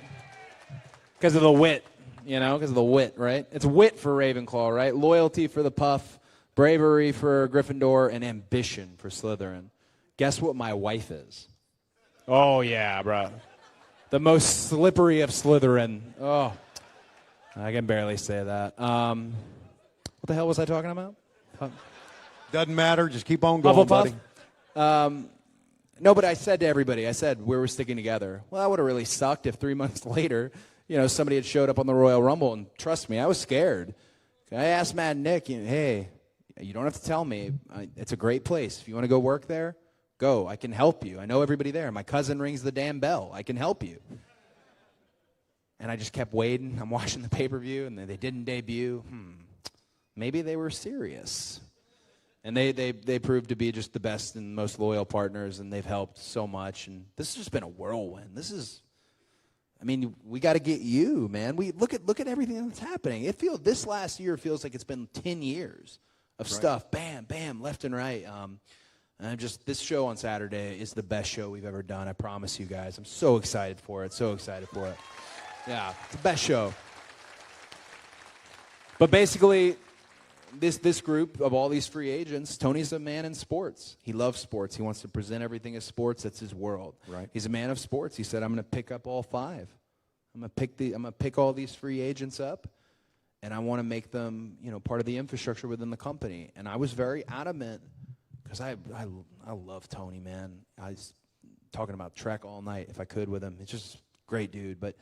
Because of the wit, because of the wit, right? It's wit for Ravenclaw, right? Loyalty for the Puff, bravery for Gryffindor, and ambition for Slytherin. Guess what my wife is? Oh, yeah, bro. The most slippery of Slytherin. Oh, I can barely say that. What the hell was I talking about? Doesn't matter. Just keep on going, Hufflepuff? buddy. No, but I said to everybody, we were sticking together. Well, that would have really sucked if 3 months later, somebody had showed up on the Royal Rumble, and trust me, I was scared. I asked Matt and Nick, hey, you don't have to tell me. It's a great place. If you want to go work there, go. I can help you. I know everybody there. My cousin rings the damn bell. I can help you. And I just kept waiting. I'm watching the pay-per-view, and they didn't debut. Maybe they were serious. And they proved to be just the best and most loyal partners, and they've helped so much. And this has just been a whirlwind. We got to get you, man. We look at everything that's happening. This last year feels like it's been 10 years of stuff, bam, bam, left and right. And this show on Saturday is the best show we've ever done. I promise you guys. I'm so excited for it. So excited for it. Yeah, it's the best show. But basically, this group of all these free agents, Tony's a man in sports. He loves sports. He wants to present everything as sports. That's his world. Right. He's a man of sports. He said, I'm going to pick up all 5. I'm going to pick all these free agents up, and I want to make them, part of the infrastructure within the company. And I was very adamant because I love Tony, man. I was talking about Trek all night if I could with him. It's just a great dude. But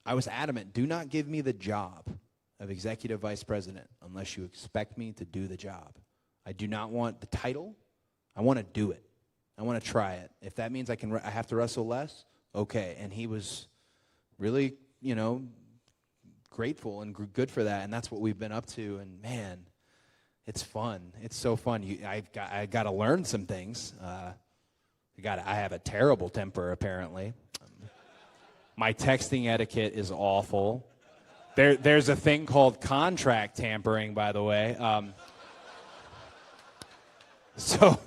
I was adamant, do not give me the job of executive vice president unless you expect me to do the job. I do not want the title. I want to do it. I want to try it. If that means I have to wrestle less, okay. And he was really, grateful and good for that. And that's what we've been up to. And man, it's fun. It's so fun. I got to learn some things. I have a terrible temper apparently. My texting etiquette is awful. There's a thing called contract tampering, by the way. So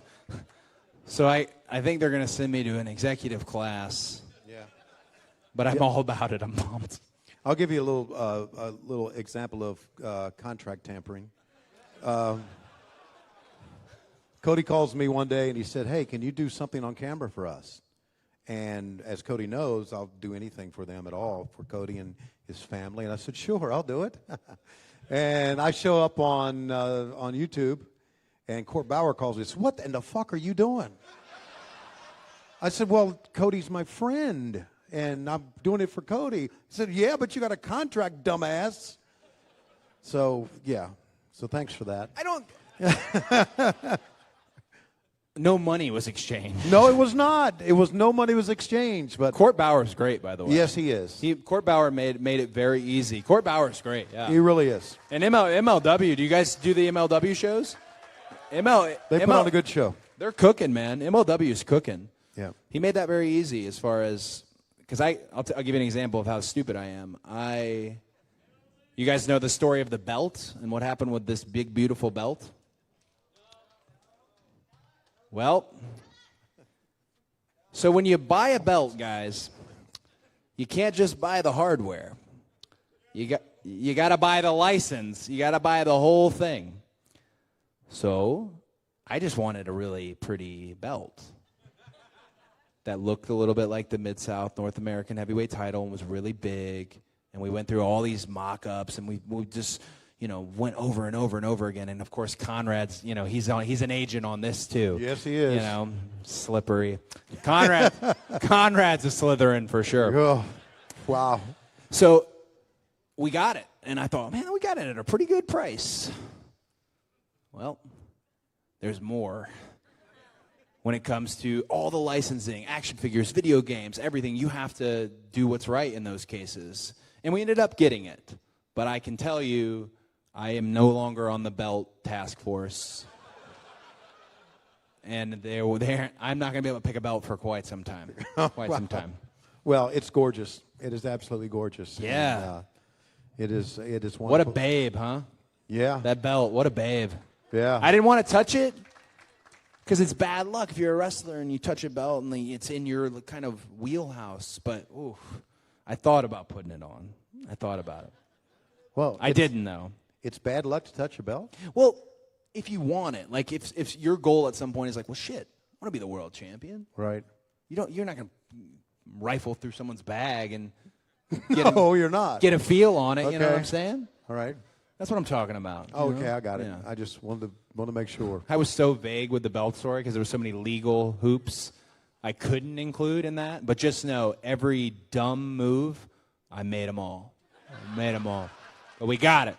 I think they're going to send me to an executive class. Yeah. But I'm all about it. I'm pumped. I'll give you a little example of contract tampering. Cody calls me one day and he said, hey, can you do something on camera for us? And as Cody knows, I'll do anything for them at all, for Cody and his family. And I said, sure, I'll do it. And I show up on YouTube, and Court Bauer calls me and says, what in the fuck are you doing? I said, well, Cody's my friend, and I'm doing it for Cody. He said, yeah, but you got a contract, dumbass. So, yeah. So thanks for that. No money was exchanged. No, it was not. It was no money was exchanged. But Court Bauer's great, by the way. yes, he is. Court Bauer made it very easy. Court Bauer's great. Yeah, He really is. And MLW. Do you guys do the MLW shows? They put on a good show. They're cooking, man. MLW's cooking. Yeah. He made that very easy as far as because I'll give you an example of how stupid I am. You guys know the story of the belt and what happened with this big beautiful belt. Well, so when you buy a belt, guys, you can't just buy the hardware. You got to buy the license. You got to buy the whole thing. So I just wanted a really pretty belt that looked a little bit like the Mid-South North American heavyweight title and was really big. And we went through all these mock-ups, and we just went over and over and over again. And of course, Conrad's, he's an agent on this too. Yes, he is. Slippery. Conrad's a Slytherin for sure. Oh, wow. So we got it, and I thought, man, we got it at a pretty good price. Well, there's more. When it comes to all the licensing, action figures, video games, everything, you have to do what's right in those cases. And we ended up getting it. But I can tell you, I am no longer on the belt task force. And I'm not going to be able to pick a belt for quite some time. Some time. Well, it's gorgeous. It is absolutely gorgeous. Yeah. And, it is wonderful. What a babe, huh? Yeah. That belt, what a babe. Yeah. I didn't want to touch it because it's bad luck if you're a wrestler and you touch a belt and it's in your kind of wheelhouse. But, ooh, I thought about putting it on. I thought about it. Well, I didn't, though. It's bad luck to touch a belt? Well, if you want it, like if your goal at some point is like, well, shit, I want to be the world champion. Right. You're not going to rifle through someone's bag and you're not. Get a feel on it. Okay. You know what I'm saying? All right. That's what I'm talking about. Oh, okay, I got it. Yeah. I just wanted to make sure. I was so vague with the belt story because there were so many legal hoops I couldn't include in that. But just know, every dumb move, I made them all. But we got it.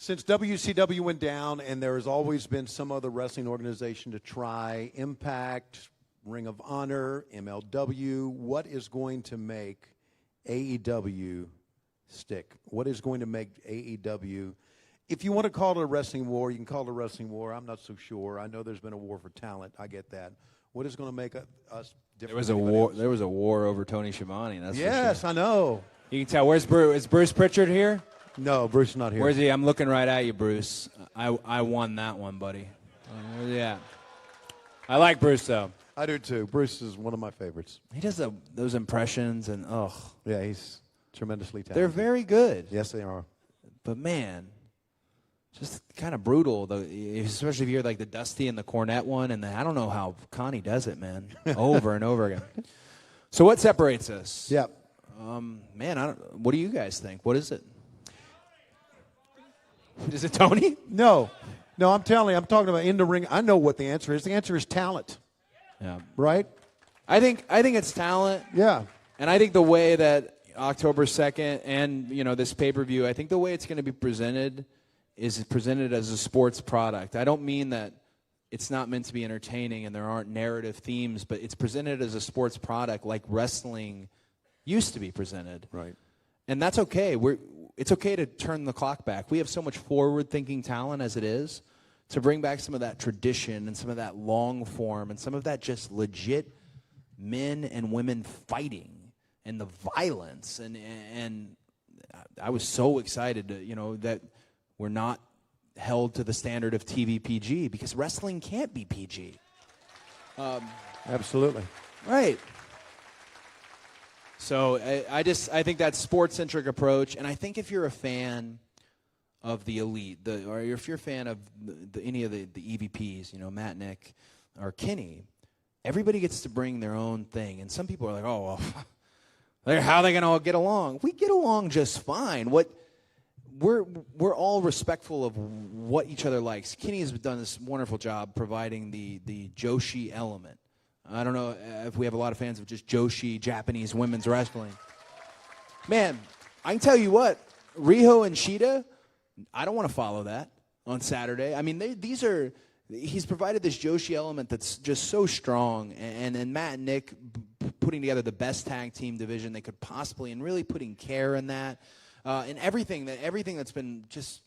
Since WCW went down, and there has always been some other wrestling organization to try, Impact, Ring of Honor, MLW, what is going to make AEW stick? What is going to make AEW, if you want to call it a wrestling war, you can call it a wrestling war. I'm not so sure. I know there's been a war for talent. I get that. What is going to make us different? There was a war over Tony Schiavone. That's yes, for sure. I know. You can tell. Where's Bruce? Is Bruce Pritchard here? No, Bruce is not here. Where's he? I'm looking right at you, Bruce. I won that one, buddy. Yeah. I like Bruce, though. I do, too. Bruce is one of my favorites. He does those impressions, and, Yeah, he's tremendously talented. they're very good. Yes, they are. But, man, just kind of brutal, especially if you're like the Dusty and the Cornette one. And I don't know how Connie does it, man, over and over again. So what separates us? Yeah. Man, what do you guys think? What is it? Is it Tony? No, I'm telling you, I'm talking about in the ring. I know what the answer is. The answer is talent. Yeah. Right? I think it's talent. Yeah. And I think the way that October 2nd and, this pay-per-view, I think the way it's going to be presented is presented as a sports product. I don't mean that it's not meant to be entertaining and there aren't narrative themes, but it's presented as a sports product like wrestling used to be presented. Right. And that's okay. It's okay to turn the clock back. We have so much forward-thinking talent as it is. To bring back some of that tradition and some of that long form and some of that just legit men and women fighting and the violence. And I was so excited to, that we're not held to the standard of TV PG because wrestling can't be PG. Absolutely. Right. So I think that sports-centric approach, and I think if you're a fan of the elite, or if you're a fan of any of the EVPs, Matt, Nick, or Kenny, everybody gets to bring their own thing. And some people are like, oh, well, how are they going to all get along? We get along just fine. We're all respectful of what each other likes. Kenny has done this wonderful job providing the Joshi element. I don't know if we have a lot of fans of just Joshi, Japanese women's wrestling. Man, I can tell you what, Riho and Shida, I don't want to follow that. on Saturday. I mean, he's provided this Joshi element that's just so strong, and Matt and Nick putting together the best tag team division they could possibly, and really putting care in that, and everything that's been just.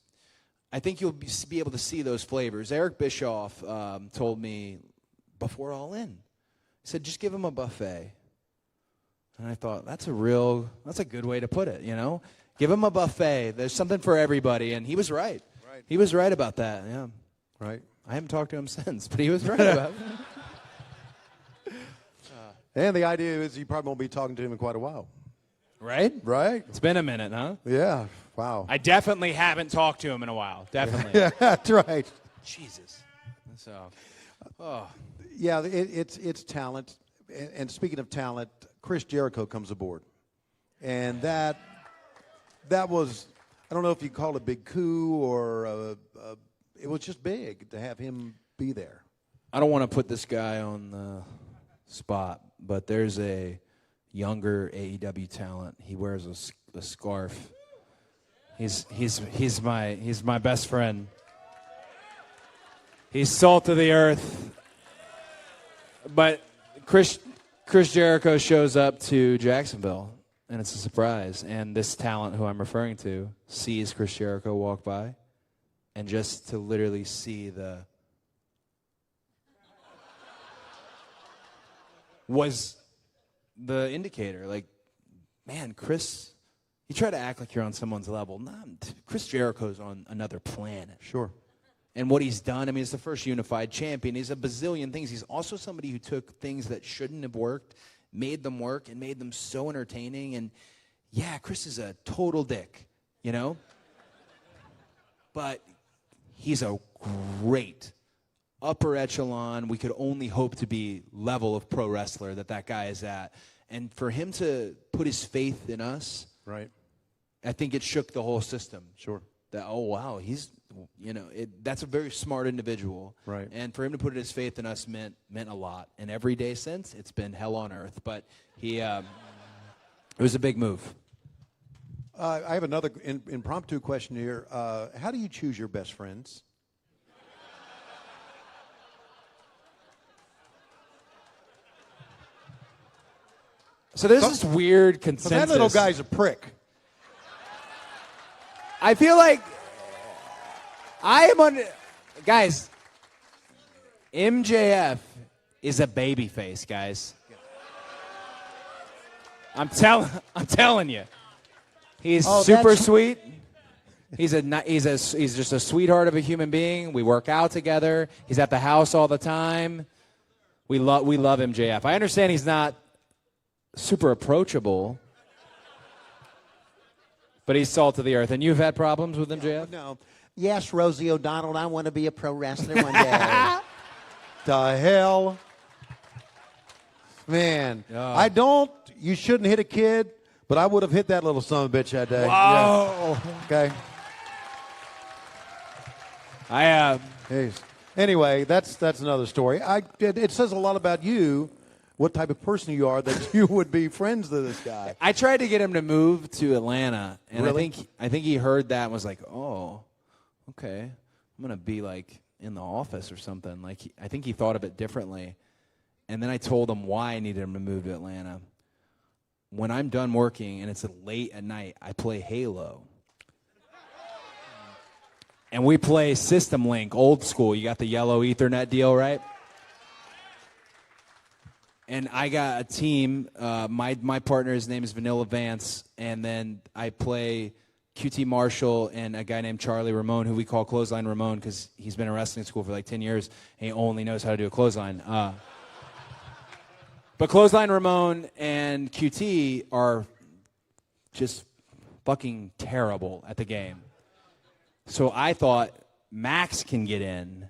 I think you'll be able to see those flavors. Eric Bischoff told me before All In, he said, just give him a buffet. And I thought, that's a good way to put it, you know? Give him a buffet. There's something for everybody. And he was right. He was right about that, yeah. Right. I haven't talked to him since, but he was right about it. And the idea is you probably won't be talking to him in quite a while. Right? Right. It's been a minute, huh? Yeah. Wow. I definitely haven't talked to him in a while. Definitely. Yeah, that's right. Jesus. So, Yeah, it's talent. And speaking of talent, Chris Jericho comes aboard. And that was, I don't know if you call it a big coup or it was just big to have him be there. I don't want to put this guy on the spot, but there's a younger AEW talent. He wears a scarf. He's my best friend. He's salt of the earth. But Chris Jericho shows up to Jacksonville, and it's a surprise. And this talent who I'm referring to sees Chris Jericho walk by, and just to literally see was the indicator. Like, man, Chris, you try to act like you're on someone's level. Nah, Chris Jericho's on another planet. Sure. And what he's done, I mean, he's the first unified champion. He's a bazillion things. He's also somebody who took things that shouldn't have worked, made them work, and made them so entertaining. And, yeah, Chris is a total dick, you know? But he's a great upper echelon. We could only hope to be level of pro wrestler that guy is at. And for him to put his faith in us, right, I think it shook the whole system. Sure. That, oh, wow, he's, you know, that's a very smart individual. Right. And for him to put his faith in us meant a lot. And every day since, it's been hell on earth. But it was a big move. I have another impromptu question here. How do you choose your best friends? So there's this weird consensus. That little guy's a prick. I feel like I am on. Guys, MJF is a baby face, guys. I'm telling you. He's super sweet. He's just a sweetheart of a human being. We work out together. He's at the house all the time. We love MJF. I understand he's not super approachable, but he's salt of the earth. And you've had problems with MJF? No. Yes, Rosie O'Donnell, I want to be a pro wrestler one day. The hell? Man, I don't. You shouldn't hit a kid, but I would have hit that little son of a bitch that day. Wow. Yeah. Okay. Anyway, that's another story. It says a lot about you, what type of person you are, that you would be friends with this guy. I tried to get him to move to Atlanta, and Really? I think he heard that and was like, "Oh, okay, I'm gonna be like in the office or something." Like I think he thought of it differently. And then I told him why I needed him to move to Atlanta. When I'm done working and it's late at night, I play Halo. And we play System Link, old school. You got the yellow Ethernet deal, right? And I got a team. My partner's name is Vanilla Vance. And then I play QT Marshall and a guy named Charlie Ramone, who we call Clothesline Ramone because he's been in wrestling school for like 10 years. And he only knows how to do a clothesline. But Clothesline Ramone and QT are just fucking terrible at the game. So I thought Max can get in,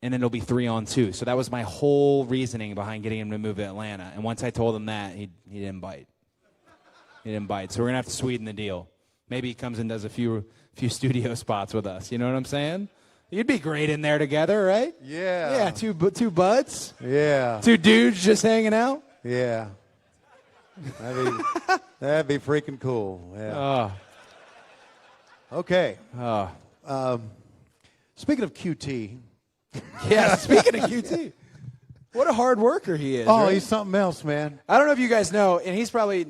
and then it'll be 3-on-2. So that was my whole reasoning behind getting him to move to Atlanta. And once I told him that, he didn't bite. He didn't bite. So we're gonna have to sweeten the deal. Maybe he comes and does a few studio spots with us. You know what I'm saying? You'd be great in there together, right? Yeah. Yeah, two buds. Yeah. Two dudes just hanging out. Yeah. That'd be freaking cool. Yeah. Okay. Speaking of QT. Yeah, speaking of QT. What a hard worker he is. Oh, right? he's something else, man. I don't know if you guys know, and he's probably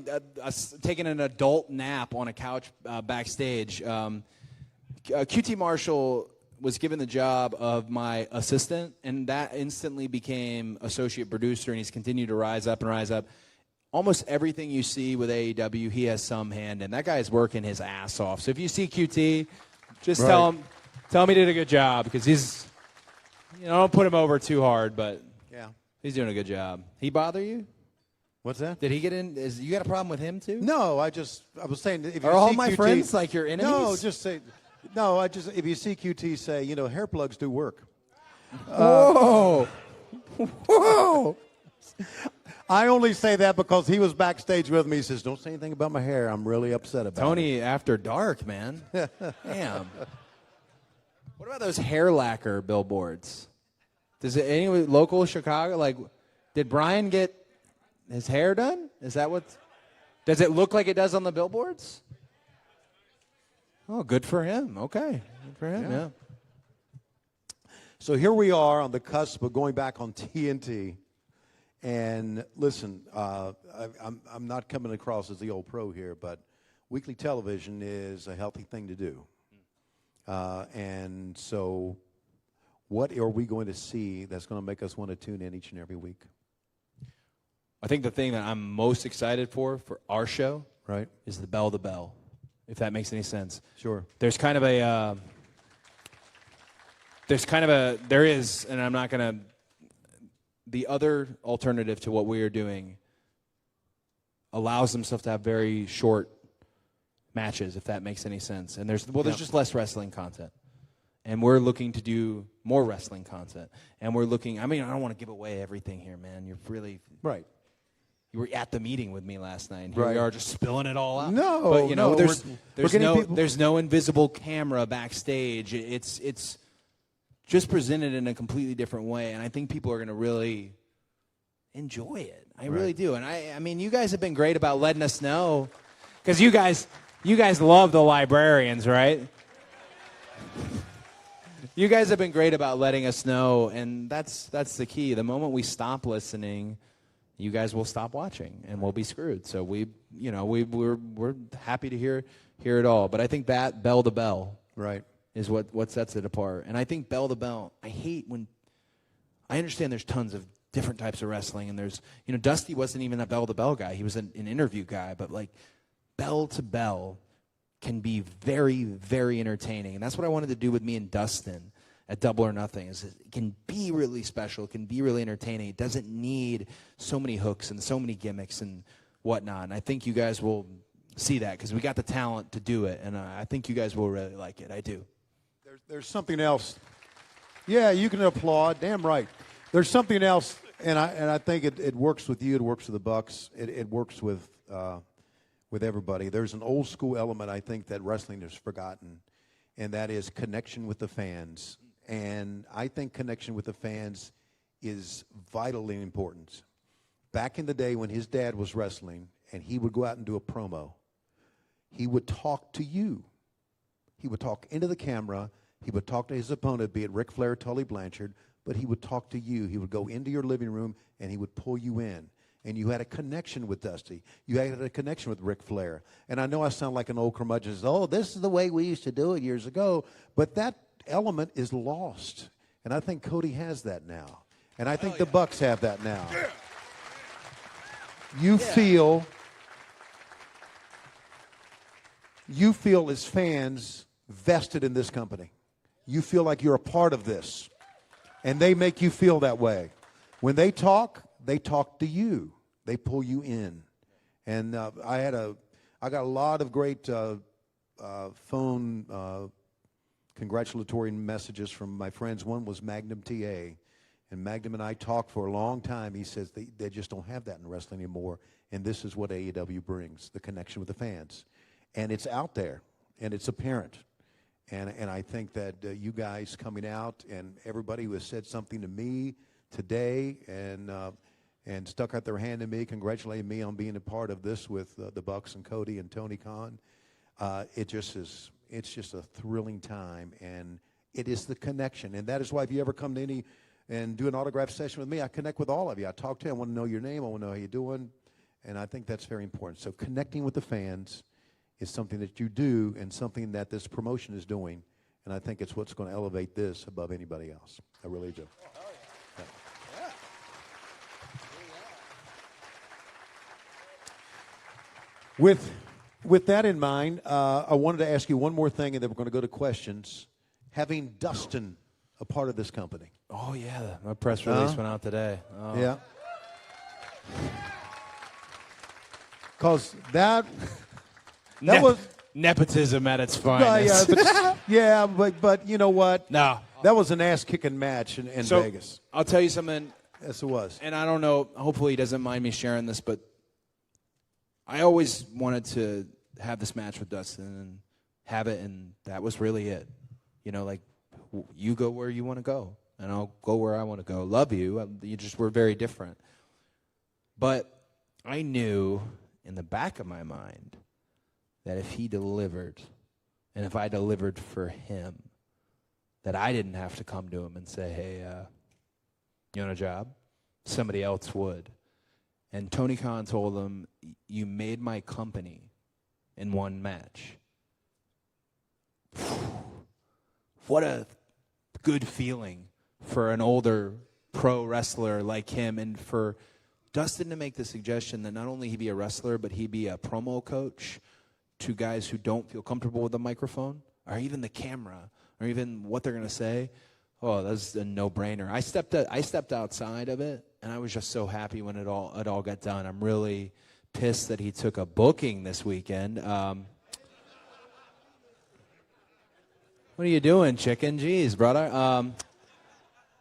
taking an adult nap on a couch backstage. QT Marshall was given the job of my assistant, and that instantly became associate producer, and he's continued to rise up and rise up. Almost everything you see with AEW, he has some hand in. That guy's working his ass off. So if you see QT, just tell him he did a good job, because he's, don't put him over too hard, but Yeah. he's doing a good job. He bother you? What's that? Did he get in? You got a problem with him too? No, I was saying if you Are all see my QT, friends like your enemies? No, just say no. If you see QT, say hair plugs do work. Whoa, whoa! I only say that because he was backstage with me. He says, "Don't say anything about my hair. I'm really upset about it." Tony after dark, man. Damn. What about those hair lacquer billboards? Does it any local Chicago did Brian get his hair done? Is that what? Does it look like it does on the billboards? Oh, good for him. Okay, good for him. Yeah. So here we are on the cusp of going back on TNT. And listen, I'm not coming across as the old pro here, but weekly television is a healthy thing to do. And so what are we going to see that's going to make us want to tune in each and every week? I think the thing that I'm most excited for our show, right, is the bell to bell, if that makes any sense. Sure. There is, and I'm not going to, the other alternative to what we are doing allows themselves to have very short matches, if that makes any sense. And there's just less wrestling content. And we're looking to do more wrestling content. And we're looking, I don't want to give away everything here, man. You're really... Right. You were at the meeting with me last night, and here right. we are just spilling it all out. No, but no, there's no invisible camera backstage. It's just presented in a completely different way, and I think people are going to really enjoy it. I really do. And I mean, you guys have been great about letting us know, because you guys love the librarians, right? You guys have been great about letting us know, and that's the key. The moment we stop listening, you guys will stop watching, and we'll be screwed. So we're happy to hear it all. But I think that bell to bell, right, is what sets it apart. And I think bell to bell, I understand there's tons of different types of wrestling, and there's, Dusty wasn't even a bell to bell guy. He was an interview guy, but bell to bell can be very, very entertaining. And that's what I wanted to do with me and Dustin at Double or Nothing, is it can be really special. It can be really entertaining. It doesn't need so many hooks and so many gimmicks and whatnot. And I think you guys will see that, because we got the talent to do it. And I think you guys will really like it. I do. There's something else. Yeah, you can applaud. Damn right. There's something else, and I think it works with you. It works with the Bucks. It works with everybody. There's an old school element, I think, that wrestling has forgotten, and that is connection with the fans. And I think connection with the fans is vitally important. Back in the day when his dad was wrestling and he would go out and do a promo, he would talk to you. He would talk into the camera. He would talk to his opponent, be it Ric Flair or Tully Blanchard, but he would talk to you. He would go into your living room and he would pull you in. And you had a connection with Dusty. You had a connection with Ric Flair. And I know I sound like an old curmudgeon. Oh, this is the way we used to do it years ago. But that element is lost. And I think Cody has that now. And I think the Bucks have that now. Yeah. You feel as fans vested in this company. You feel like you're a part of this. And they make you feel that way. When they talk to you. They pull you in. And I got a lot of great phone congratulatory messages from my friends. One was Magnum TA. And Magnum and I talked for a long time. He says they just don't have that in wrestling anymore. And this is what AEW brings, the connection with the fans. And it's out there, and it's apparent. And I think that you guys coming out and everybody who has said something to me today and stuck out their hand to me, congratulating me on being a part of this with the Bucks and Cody and Tony Khan, it's just a thrilling time. And It is the connection. And that is why if you ever come to any and do an autograph session with me, I connect with all of you. I talk to you. I want to know your name. I want to know how you're doing. And I think that's very important. So connecting with the fans is something that you do and something that this promotion is doing. And I think it's what's going to elevate this above anybody else. I really do. With that in mind, I wanted to ask you one more thing, and then we're going to go to questions. Having Dustin a part of this company. Oh, yeah. My press release went out today. Oh. Yeah. Because that was... Nepotism at its finest. But you know what? No. That was an ass-kicking match in Vegas. I'll tell you something. Yes, it was. And I don't know, hopefully he doesn't mind me sharing this, but I always wanted to have this match with Dustin and have it, and that was really it. You know, like, you go where you want to go, and I'll go where I want to go. Love you. You just were very different. But I knew in the back of my mind that if he delivered, and if I delivered for him, that I didn't have to come to him and say, hey, you want a job? Somebody else would. And Tony Khan told him, you made my company in one match. What a good feeling for an older pro wrestler like him, and for Dustin to make the suggestion that not only he be a wrestler, but he be a promo coach to guys who don't feel comfortable with the microphone or even the camera or even what they're going to say. Oh, that's a no-brainer. I stepped outside of it, and I was just so happy when it all got done. I'm really pissed that he took a booking this weekend. What are you doing, chicken? Jeez, brother.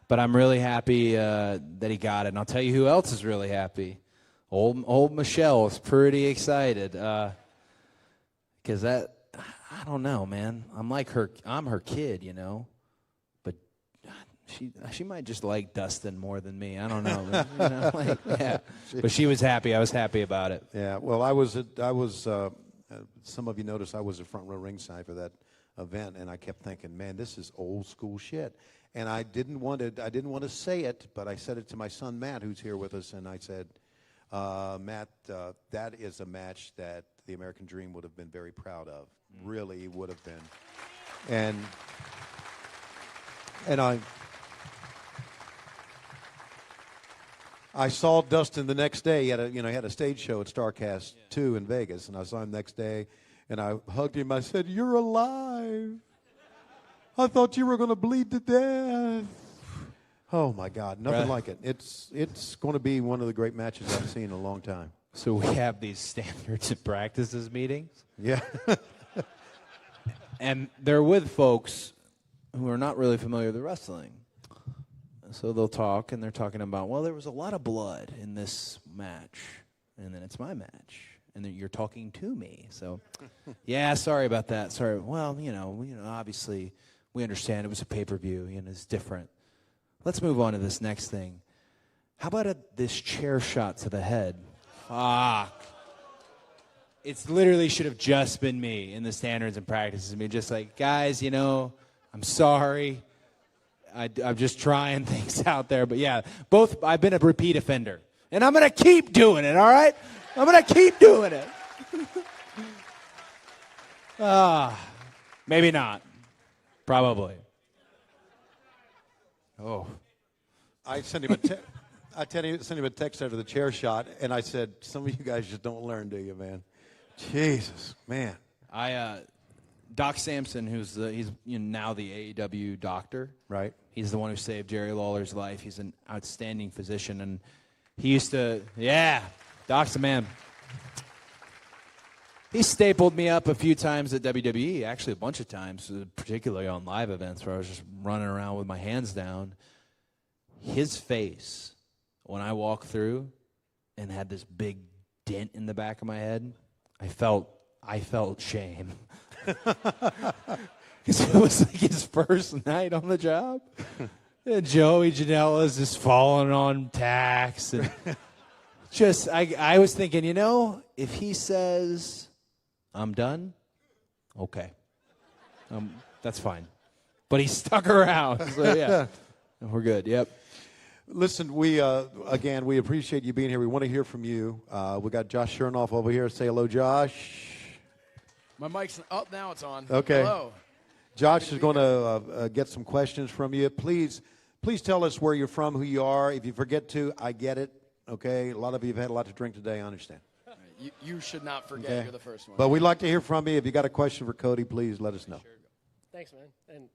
But I'm really happy that he got it. And I'll tell you who else is really happy. Old Michelle is pretty excited. Because I don't know, man. I'm like her. I'm her kid, you know. But she might just like Dustin more than me. I don't know. But, you know, like, yeah. But she was happy. I was happy about it. Yeah. Well, I was. Some of you noticed I was at front row ringside for that event, and I kept thinking, man, this is old school shit. And I didn't want to say it, but I said it to my son Matt, who's here with us, and I said, Matt, that is a match that the American Dream would have been very proud of. Really would have been. And I saw Dustin the next day. He had a stage show at Starrcast II in Vegas, and I saw him next day, and I hugged him. I said, "You're alive. I thought you were going to bleed to death." Oh my God, nothing like it. It's going to be one of the great matches I've seen in a long time. So we have these standards and practices meetings. Yeah. And they're with folks who are not really familiar with wrestling. So they'll talk, and they're talking about, well, there was a lot of blood in this match, and then it's my match, and then you're talking to me. So, yeah, sorry about that. Sorry. Well, you know, obviously we understand it was a pay-per-view, and it's different. Let's move on to this next thing. How about this chair shot to the head? Fuck. It's literally should have just been me in the standards and practices. I mean, just like, guys, you know, I'm sorry. I'm just trying things out there. But, yeah, I've been a repeat offender. And I'm going to keep doing it, all right? I'm going to keep doing it. Maybe not. Probably. Oh. I sent him a text after the chair shot, and I said, some of you guys just don't learn, do you, man? Jesus, man. Doc Samson, he's now the AEW doctor. Right. He's the one who saved Jerry Lawler's life. He's an outstanding physician, and he used to, Doc's the man. He stapled me up a few times at WWE, actually a bunch of times, particularly on live events where I was just running around with my hands down. His face, when I walked through and had this big dent in the back of my head, I felt shame. Because it was like his first night on the job. And Joey Janela's just falling on tacks. And just, I was thinking, if he says, I'm done, okay. That's fine. but he stuck around. So, yeah, we're good. Yep. Listen, we appreciate you being here. We want to hear from you. We got Josh Chernoff over here. Say hello, Josh. My mic's up now. It's on. Okay. Hello. Josh is going to get some questions from you. Please tell us where you're from, who you are. If you forget to, I get it. Okay. A lot of you have had a lot to drink today. I understand. You should not forget. Okay. You're the first one. But we'd like to hear from you. If you got a question for Cody, please let us know. Thanks, man. And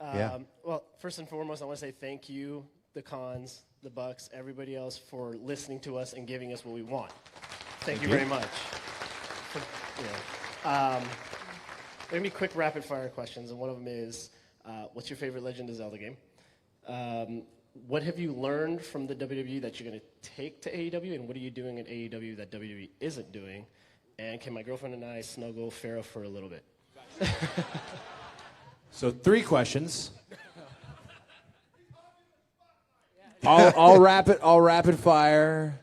Yeah. well, first and foremost, I want to say thank you, the Cons, the Bucks, everybody else for listening to us and giving us what we want. Thank you very much. They're going to be quick rapid-fire questions, and one of them is, what's your favorite Legend of Zelda game? What have you learned from the WWE that you're going to take to AEW, and what are you doing in AEW that WWE isn't doing? And can my girlfriend and I snuggle Pharaoh for a little bit? So 3 questions. I'll rapid fire.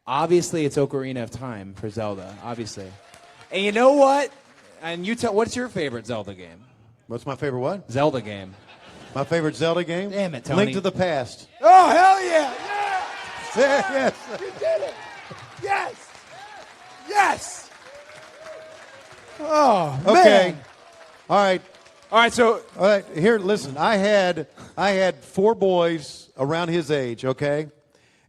Obviously, it's Ocarina of Time for Zelda. Obviously, and you know what? And you tell. What's your favorite Zelda game? What's my favorite what? Zelda game. My favorite Zelda game? Damn it, Tony. Link to the Past. Oh hell yeah! Yeah! Yes. You did it! Yes! Yes! Oh Okay. man! All right. All right, so All right. Here, listen. I had 4 boys around his age. Okay,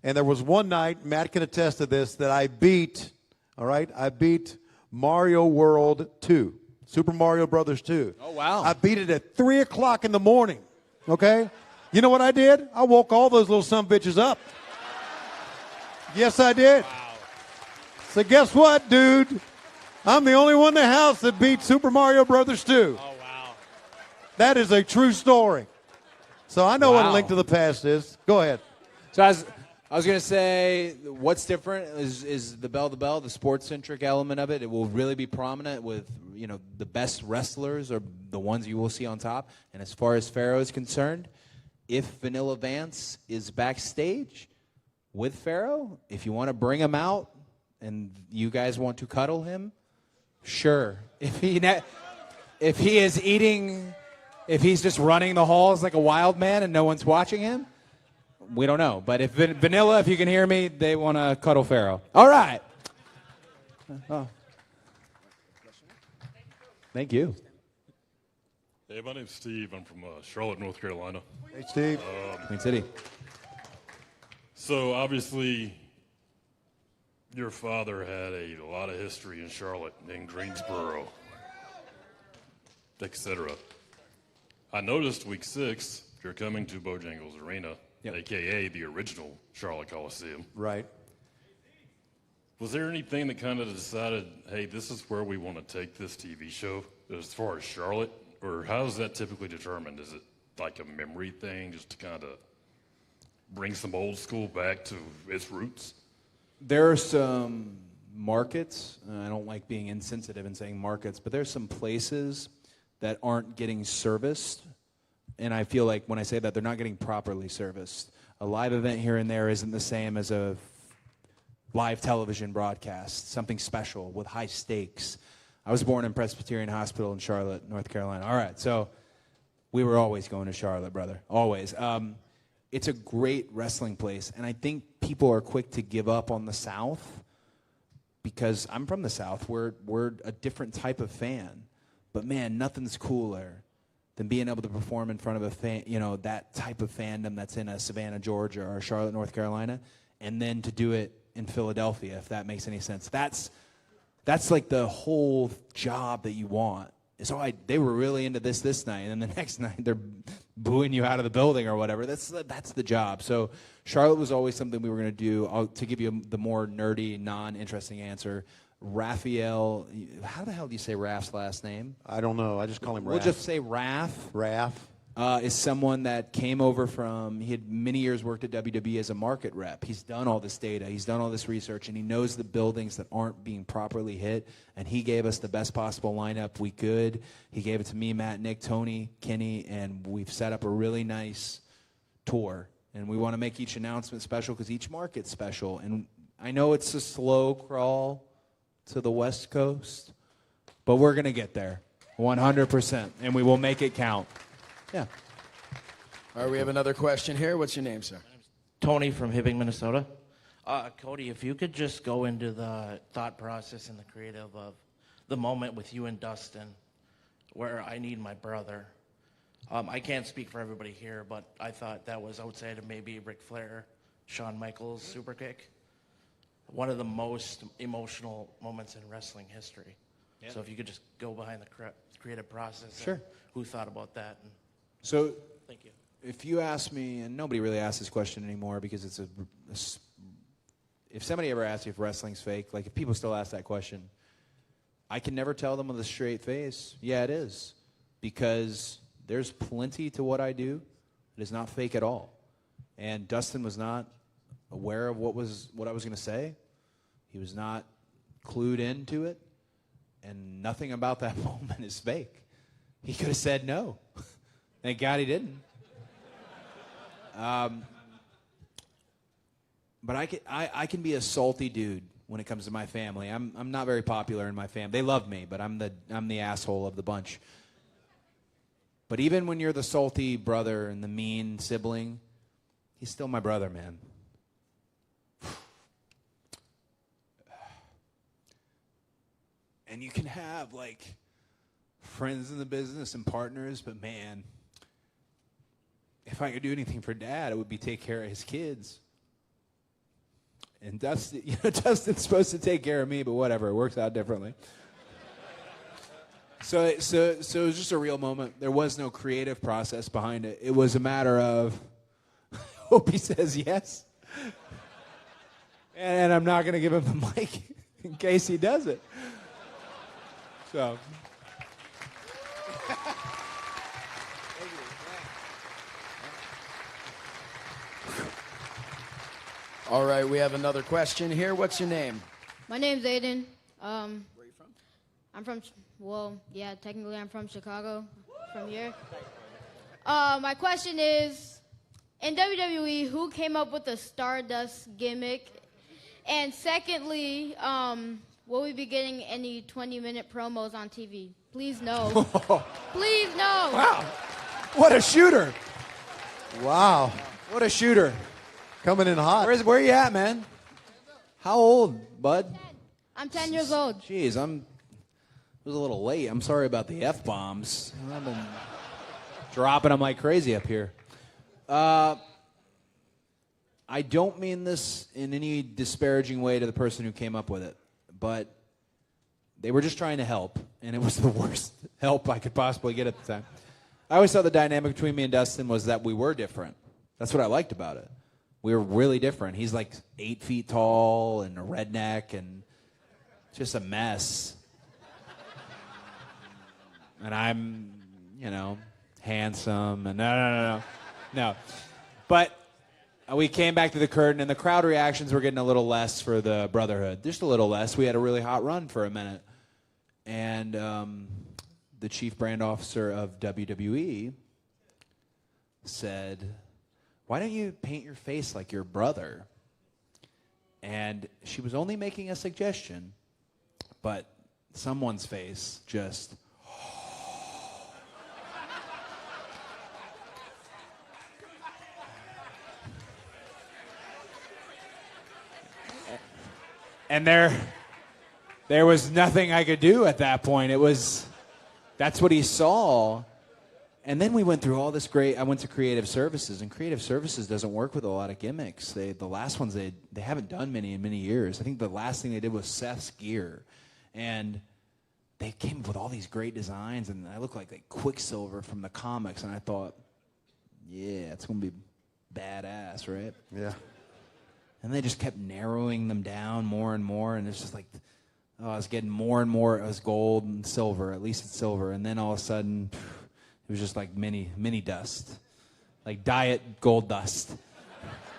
and there was one night, Matt can attest to this, that I beat. All right, I beat Mario World 2, Super Mario Brothers 2. Oh wow! I beat it at 3 o'clock in the morning. Okay, you know what I did? I woke all those little sumbitches up. Yes, I did. Wow. So guess what, dude? I'm the only one in the house that beat Super Mario Brothers 2. Oh wow! That is a true story. So I know what A Link to the Past is. Go ahead. So I was going to say, what's different is the bell, the sports-centric element of it. It will really be prominent with, the best wrestlers are the ones you will see on top. And as far as Pharaoh is concerned, if Vanilla Vance is backstage with Pharaoh, if you want to bring him out and you guys want to cuddle him, sure. If he is eating, if he's just running the halls like a wild man and no one's watching him, we don't know. But if Vanilla, if you can hear me, they want to cuddle Pharaoh. All right. Oh. Thank you. Hey, my name's Steve. I'm from Charlotte, North Carolina. Hey, Steve. Queen City. So obviously, your father had a lot of history in Charlotte, in Greensboro, etc. I noticed week 6, you're coming to Bojangles Arena, a.k.a. the original Charlotte Coliseum. Right. Was there anything that kind of decided, hey, this is where we want to take this TV show as far as Charlotte? Or how is that typically determined? Is it like a memory thing just to kind of bring some old school back to its roots? There are some markets, I don't like being insensitive and saying markets, but there's some places that aren't getting serviced. And I feel like when I say that, they're not getting properly serviced. A live event here and there isn't the same as a live television broadcast, something special with high stakes. I was born in Presbyterian Hospital in Charlotte, North Carolina. All right, so we were always going to Charlotte, brother, always. It's a great wrestling place, and I think people are quick to give up on the South because I'm from the South. We're a different type of fan. But, man, nothing's cooler than being able to perform in front of a fan, that type of fandom that's in a Savannah, Georgia, or Charlotte, North Carolina, and then to do it in Philadelphia, if that makes any sense. That's like the whole job that you want. So they were really into this night, and then the next night they're booing you out of the building or whatever. That's the job. So Charlotte was always something we were going to do. To give you the more nerdy, non-interesting answer, Raphael, how the hell do you say Raph's last name? I don't know. I just call him Raph. We'll just say Raph. Raph. Is someone that came over he had many years worked at WWE as a market rep. He's done all this data. He's done all this research, and he knows the buildings that aren't being properly hit, and he gave us the best possible lineup we could. He gave it to me, Matt, Nick, Tony, Kenny, and we've set up a really nice tour. And we want to make each announcement special because each market's special. And I know it's a slow crawl to the West Coast, but we're going to get there. 100%. And we will make it count. Yeah. All right, we have another question here. What's your name, sir? Tony from Hibbing, Minnesota. Cody, if you could just go into the thought process and the creative of the moment with you and Dustin where I need my brother. I can't speak for everybody here, but I thought that was outside of maybe Ric Flair, Shawn Michaels super kick. One of the most emotional moments in wrestling history. Yeah. So if you could just go behind the creative process. Sure. And who thought about that? And So thank you. if you ask me, and nobody really asks this question anymore because it's if somebody ever asks you if wrestling's fake, like if people still ask that question, I can never tell them with a straight face, yeah, it is. Because there's plenty to what I do that is not fake at all. And Dustin was not aware of what I was going to say. He was not clued into it. And nothing about that moment is fake. He could have said no. Thank God he didn't. But I can be a salty dude when it comes to my family. I'm not very popular in my family. They love me, but I'm the asshole of the bunch. But even when you're the salty brother and the mean sibling, he's still my brother, man. And you can have like friends in the business and partners, but man, if I could do anything for Dad, it would be take care of his kids. And Dustin, Dustin's supposed to take care of me, but whatever, it works out differently. So it was just a real moment. There was no creative process behind it. It was a matter of, I hope he says yes. And I'm not going to give him the mic in case he does it. So. All right, we have another question here. What's your name? My name's Aiden. Where are you from? I'm from, technically I'm from Chicago, from here. My question is, in WWE, who came up with the Stardust gimmick? And secondly, will we be getting any 20-minute promos on TV? Please no. Please no. Wow. What a shooter. Wow. What a shooter. Coming in hot. Where you at, man? How old, bud? I'm 10 years old. Jeez, I was a little late. I'm sorry about the F-bombs. I've been dropping them like crazy up here. I don't mean this in any disparaging way to the person who came up with it, but they were just trying to help, and it was the worst help I could possibly get at the time. I always thought the dynamic between me and Dustin was that we were different. That's what I liked about it. We were really different. He's like 8 feet tall and a redneck and just a mess. And I'm, handsome and no. But we came back to the curtain and the crowd reactions were getting a little less for the Brotherhood. Just a little less. We had a really hot run for a minute. And the chief brand officer of WWE said, why don't you paint your face like your brother? And she was only making a suggestion, but someone's face just... And there was nothing I could do at that point. That's what he saw. And then we went through all this I went to creative services, and creative services doesn't work with a lot of gimmicks. The last ones, they haven't done many in many years. I think the last thing they did was Seth's gear. And they came up with all these great designs, and I looked like Quicksilver from the comics, and I thought, yeah, it's going to be badass, right? Yeah. And they just kept narrowing them down more and more, and it's just like, I was getting more and more. It was gold and silver, at least it's silver. And then all of a sudden, it was just like mini dust, like diet gold dust.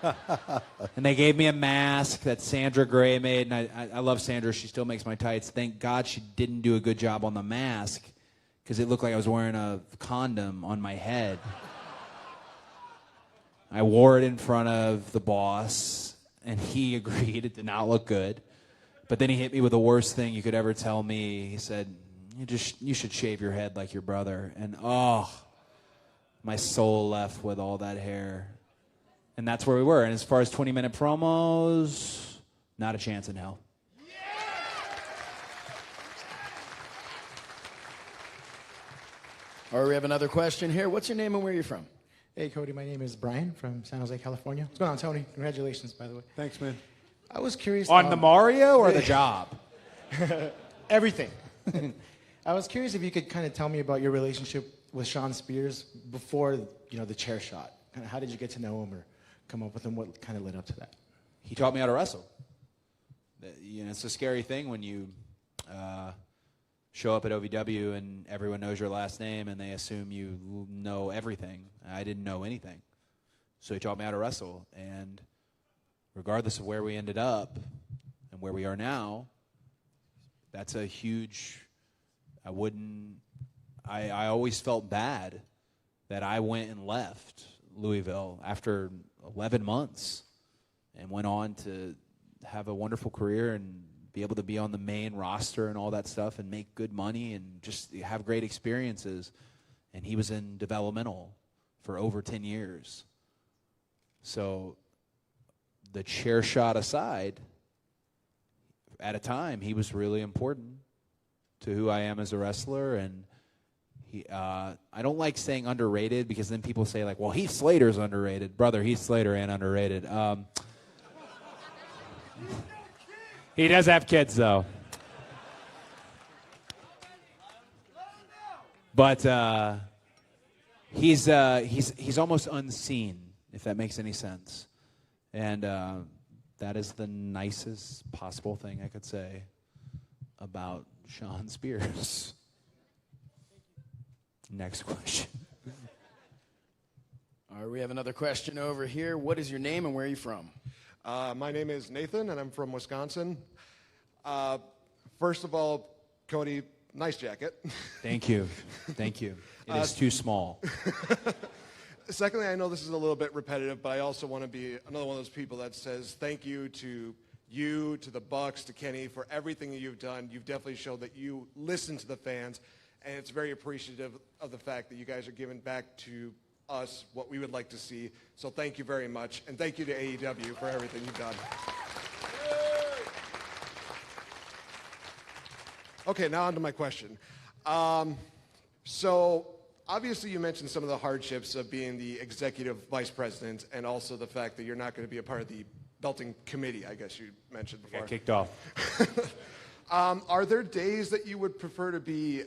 And they gave me a mask that Sandra Gray made, and I love Sandra. She still makes my tights. Thank God she didn't do a good job on the mask, because it looked like I was wearing a condom on my head. I wore it in front of the boss, and he agreed it did not look good. But then he hit me with the worst thing you could ever tell me. He said, you should shave your head like your brother. And oh, my soul left with all that hair. And that's where we were. And as far as 20-minute promos, not a chance in hell. All right, we have another question here. What's your name and where are you from? Hey, Cody, my name is Brian from San Jose, California. What's going on, Tony? Congratulations, by the way. Thanks, man. I was curious. On the Mario or the job? Everything. I was curious if you could kind of tell me about your relationship with Sean Spears before, the chair shot. Kind of how did you get to know him or come up with him? What kind of led up to that? He taught me how to wrestle. It's a scary thing when you show up at OVW and everyone knows your last name and they assume you know everything. I didn't know anything. So he taught me how to wrestle. And regardless of where we ended up and where we are now, that's a huge, I always felt bad that I went and left Louisville after 11 months and went on to have a wonderful career and be able to be on the main roster and all that stuff and make good money and just have great experiences. And he was in developmental for over 10 years. So the chair shot aside, at a time, he was really important to who I am as a wrestler. And I don't like saying underrated because then people say, like, well, Heath Slater's underrated. Brother, Heath Slater ain't underrated. He does have kids, though. But he's almost unseen, if that makes any sense. And that is the nicest possible thing I could say about Sean Spears. Next question. All right, we have another question over here. What is your name and where are you from? My name is Nathan, and I'm from Wisconsin. First of all, Cody, nice jacket. Thank you. Thank you. It is too small. Secondly, I know this is a little bit repetitive, but I also want to be another one of those people that says thank you, to the Bucks, to Kenny, for everything that you've done. You've definitely showed that you listen to the fans, and it's very appreciative of the fact that you guys are giving back to us what we would like to see. So thank you very much, and thank you to AEW for everything you've done. Okay, now on to my question. So obviously you mentioned some of the hardships of being the executive vice president and also the fact that you're not going to be a part of the belting committee, I guess you mentioned before. Got kicked off. Are there days that you would prefer to be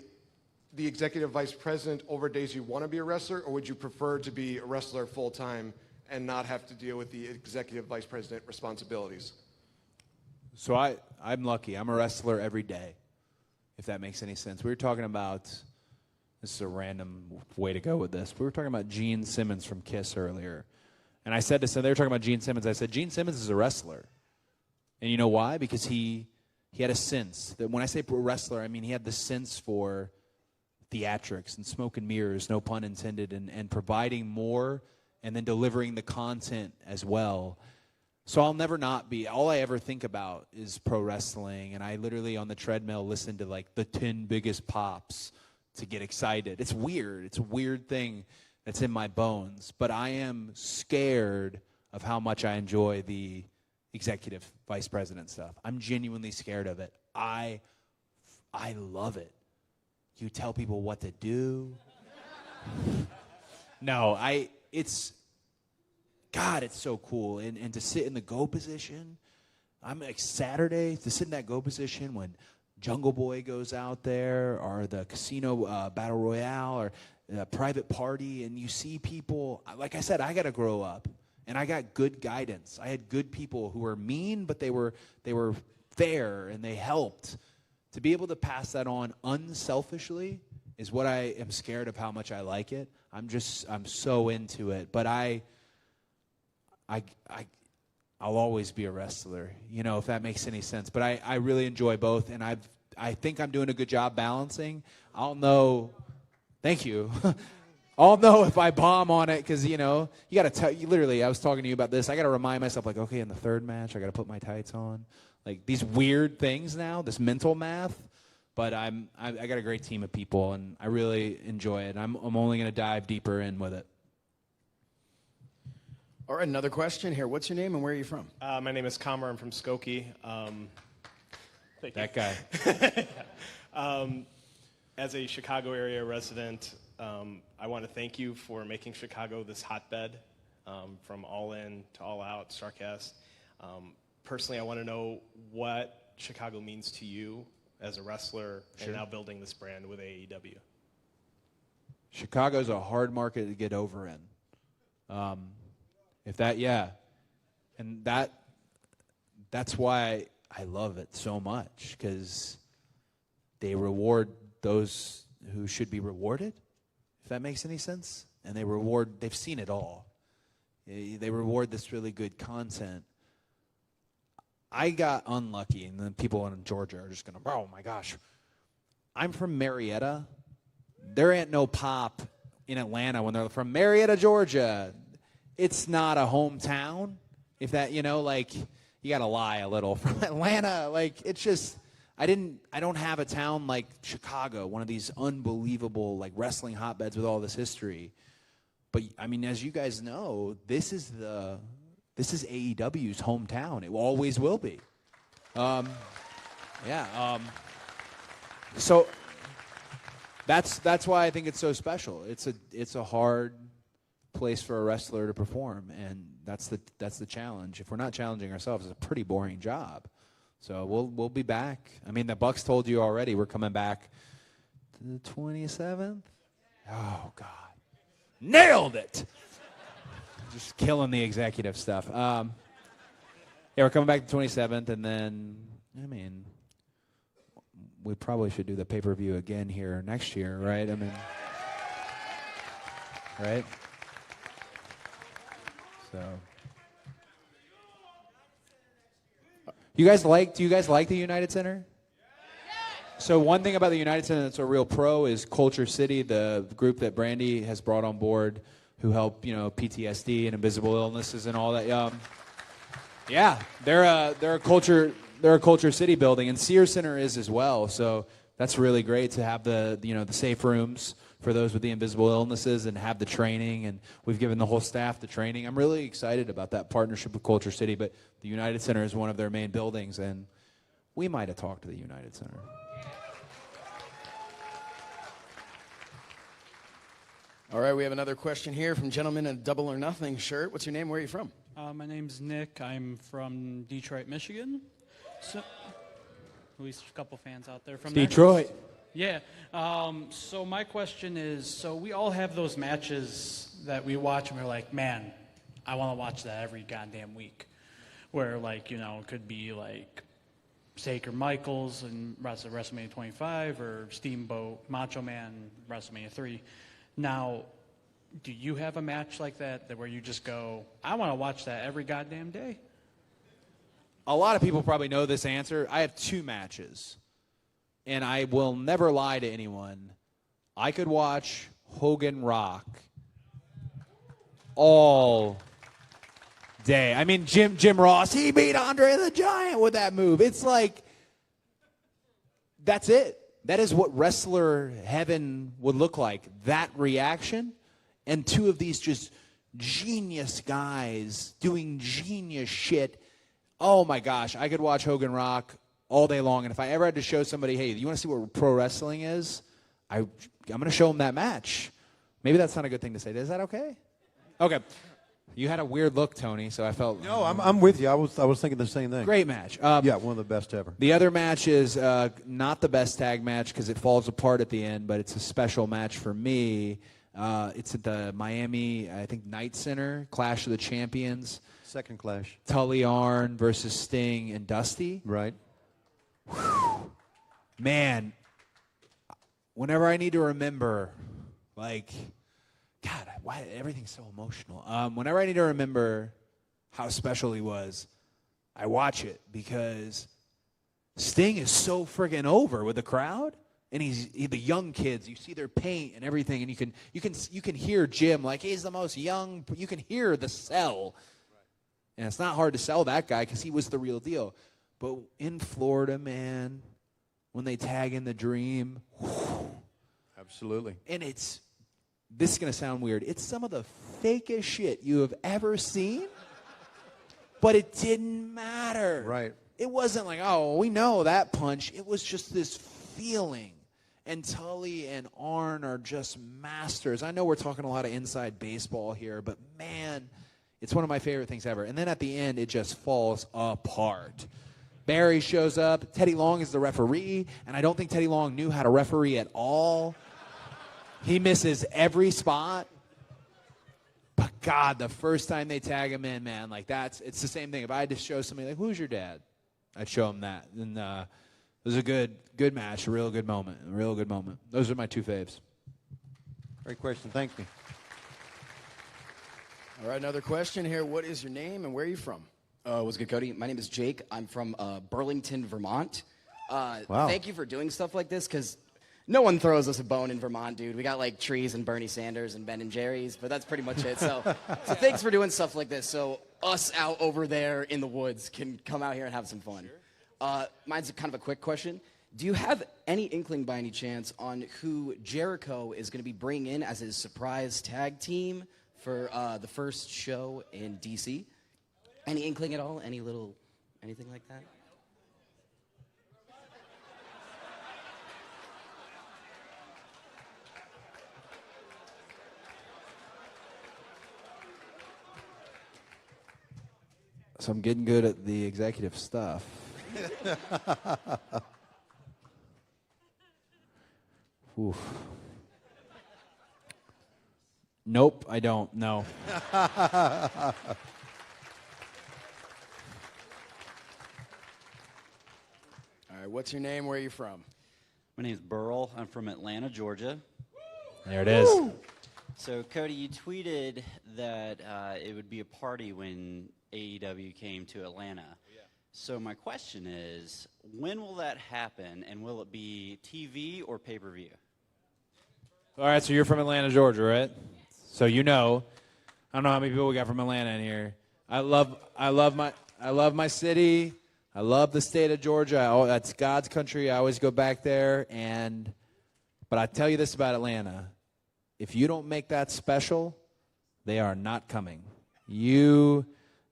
the executive vice president over days you want to be a wrestler, or would you prefer to be a wrestler full-time and not have to deal with the executive vice president responsibilities? So I'm lucky. I'm a wrestler every day, if that makes any sense. We were talking about, this is a random way to go with this. We were talking about Gene Simmons from Kiss earlier. And I said to some, they were talking about Gene Simmons. I said, Gene Simmons is a wrestler. And you know why? Because he had a sense that when I say pro wrestler, I mean he had the sense for theatrics and smoke and mirrors, no pun intended, and providing more and then delivering the content as well. So I'll never not be. All I ever think about is pro wrestling, and I literally on the treadmill listen to like the 10 biggest pops to get excited. It's weird. It's a weird thing that's in my bones, but I am scared of how much I enjoy the executive vice president stuff. I'm genuinely scared of it. I love it. You tell people what to do. No, it's so cool. And to sit in the go position, I'm like Saturday, to sit in that go position when Jungle Boy goes out there, or the Casino Battle Royale, or the Private Party, and you see people, like I said, I got to grow up. And I got good guidance. I had good people who were mean, but they were fair, and they helped. To be able to pass that on unselfishly is what I am scared of how much I like it. I'm so into it. But I'll always be a wrestler, if that makes any sense. But I really enjoy both, and I think I'm doing a good job balancing. I'll know. Thank you. I'll know if I bomb on it because, you got to tell you, literally, I was talking to you about this. I got to remind myself, like, okay, in the third match, I got to put my tights on. Like, these weird things now, this mental math, But I got a great team of people, and I really enjoy it. I'm only going to dive deeper in with it. All right, another question here. What's your name and where are you from? My name is Kamer. I'm from Skokie. That guy. As a Chicago area resident, I want to thank you for making Chicago this hotbed, from all in to all out, Starrcast. Personally, I want to know what Chicago means to you as a wrestler and now building this brand with AEW. Chicago's a hard market to get over in. And that's why I love it so much, because they reward those who should be rewarded, if that makes any sense. And they've seen it all. They reward this really good content. I got unlucky, and then people in Georgia are just going to, oh my gosh. I'm from Marietta. There ain't no pop in Atlanta when they're from Marietta, Georgia. It's not a hometown. If that, you got to lie a little. From Atlanta, it's just, I don't have a town like Chicago, one of these unbelievable, wrestling hotbeds with all this history. But, as you guys know, this is AEW's hometown. It always will be. So that's why I think it's so special. It's a hard place for a wrestler to perform, and that's the challenge. If we're not challenging ourselves, it's a pretty boring job. So we'll be back. The Bucks told you already we're coming back to the 27th. Oh God, nailed it! Just killing the executive stuff. We're coming back to the 27th, and then we probably should do the pay-per-view again here next year, right? Right? So, do you guys like the United Center? So one thing about the United Center that's a real pro is Culture City, the group that Brandy has brought on board, who help PTSD and invisible illnesses and all that. They're a Culture City building, and Sears Center is as well. So that's really great to have the safe rooms for those with the invisible illnesses and have the training, and we've given the whole staff the training. I'm really excited about that partnership with Culture City, but the United Center is one of their main buildings, and we might have talked to the United Center. All right, we have another question here from gentleman in a Double or Nothing shirt. What's your name? Where are you from? My name's Nick. I'm from Detroit, Michigan. So, at least a couple fans out there from Detroit. There. Yeah. So my question is, so we all have those matches that we watch and we're like, man, I want to watch that every goddamn week. Where it could be Saker Michaels and WrestleMania 25 or Steamboat Macho Man WrestleMania 3. Now, do you have a match like that where you just go, I want to watch that every goddamn day? A lot of people probably know this answer. I have 2 matches. And I will never lie to anyone. I could watch Hogan Rock all day. Jim Ross, he beat Andre the Giant with that move. It's that's it. That is what wrestler heaven would look like. That reaction. And 2 of these just genius guys doing genius shit. Oh my gosh, I could watch Hogan Rock all day long, and if I ever had to show somebody, hey, you want to see what pro wrestling is? I'm going to show them that match. Maybe that's not a good thing to say. Is that okay? Okay. You had a weird look, Tony, so I felt... No, I'm with you. I was thinking the same thing. Great match. One of the best ever. The other match is not the best tag match because it falls apart at the end, but it's a special match for me. It's at the Miami, I think, Night Center, Clash of the Champions. Second clash. Tully Arn versus Sting and Dusty. Right. Whew. Man, whenever I need to remember, God, why everything's so emotional. Whenever I need to remember how special he was, I watch it because Sting is so friggin' over with the crowd, and the young kids. You see their paint and everything, and you can hear Jim he's the most young. You can hear the sell, and it's not hard to sell that guy because he was the real deal. But in Florida, man, when they tag in the Dream. Absolutely. And this is going to sound weird. It's some of the fakest shit you have ever seen, but it didn't matter. Right. It wasn't like, oh, we know that punch. It was just this feeling. And Tully and Arn are just masters. I know we're talking a lot of inside baseball here, but man, it's one of my favorite things ever. And then at the end, it just falls apart. Barry shows up. Teddy Long is the referee, and I don't think Teddy Long knew how to referee at all. He misses every spot. But God, the first time they tag him in, man, like it's the same thing. If I had to show somebody, like, who's your dad? I'd show him that. And it was a good match, a real good moment, Those are my two faves. Great question. Thank you. All right, another question here. What is your name and where are you from? What's good, Cody? My name is Jake. I'm from Burlington, Vermont. Wow. Thank you for doing stuff like this, because no one throws us a bone in Vermont, dude. We got like trees and Bernie Sanders and Ben and Jerry's, but that's pretty much it. So thanks for doing stuff like this, so us out over there in the woods can come out here and have some fun. Mine's kind of a quick question. Do you have any inkling by any chance on who Jericho is going to be bringing in as his surprise tag team for the first show in DC? Any inkling at all? Anything like that? So I'm getting good at the executive stuff. Oof. Nope, I don't. No. All right, what's your name? Where are you from? My name's Burl. I'm from Atlanta, Georgia. There it is. Woo! So, Cody, you tweeted that it would be a party when AEW came to Atlanta. Yeah. So my question is, when will that happen, and will it be TV or pay-per-view? All right, so you're from Atlanta, Georgia, right? So you know, I don't know how many people we got from Atlanta in here. I love my city. I love the state of Georgia. That's God's country. I always go back there. But I tell you this about Atlanta: if you don't make that special, they are not coming. You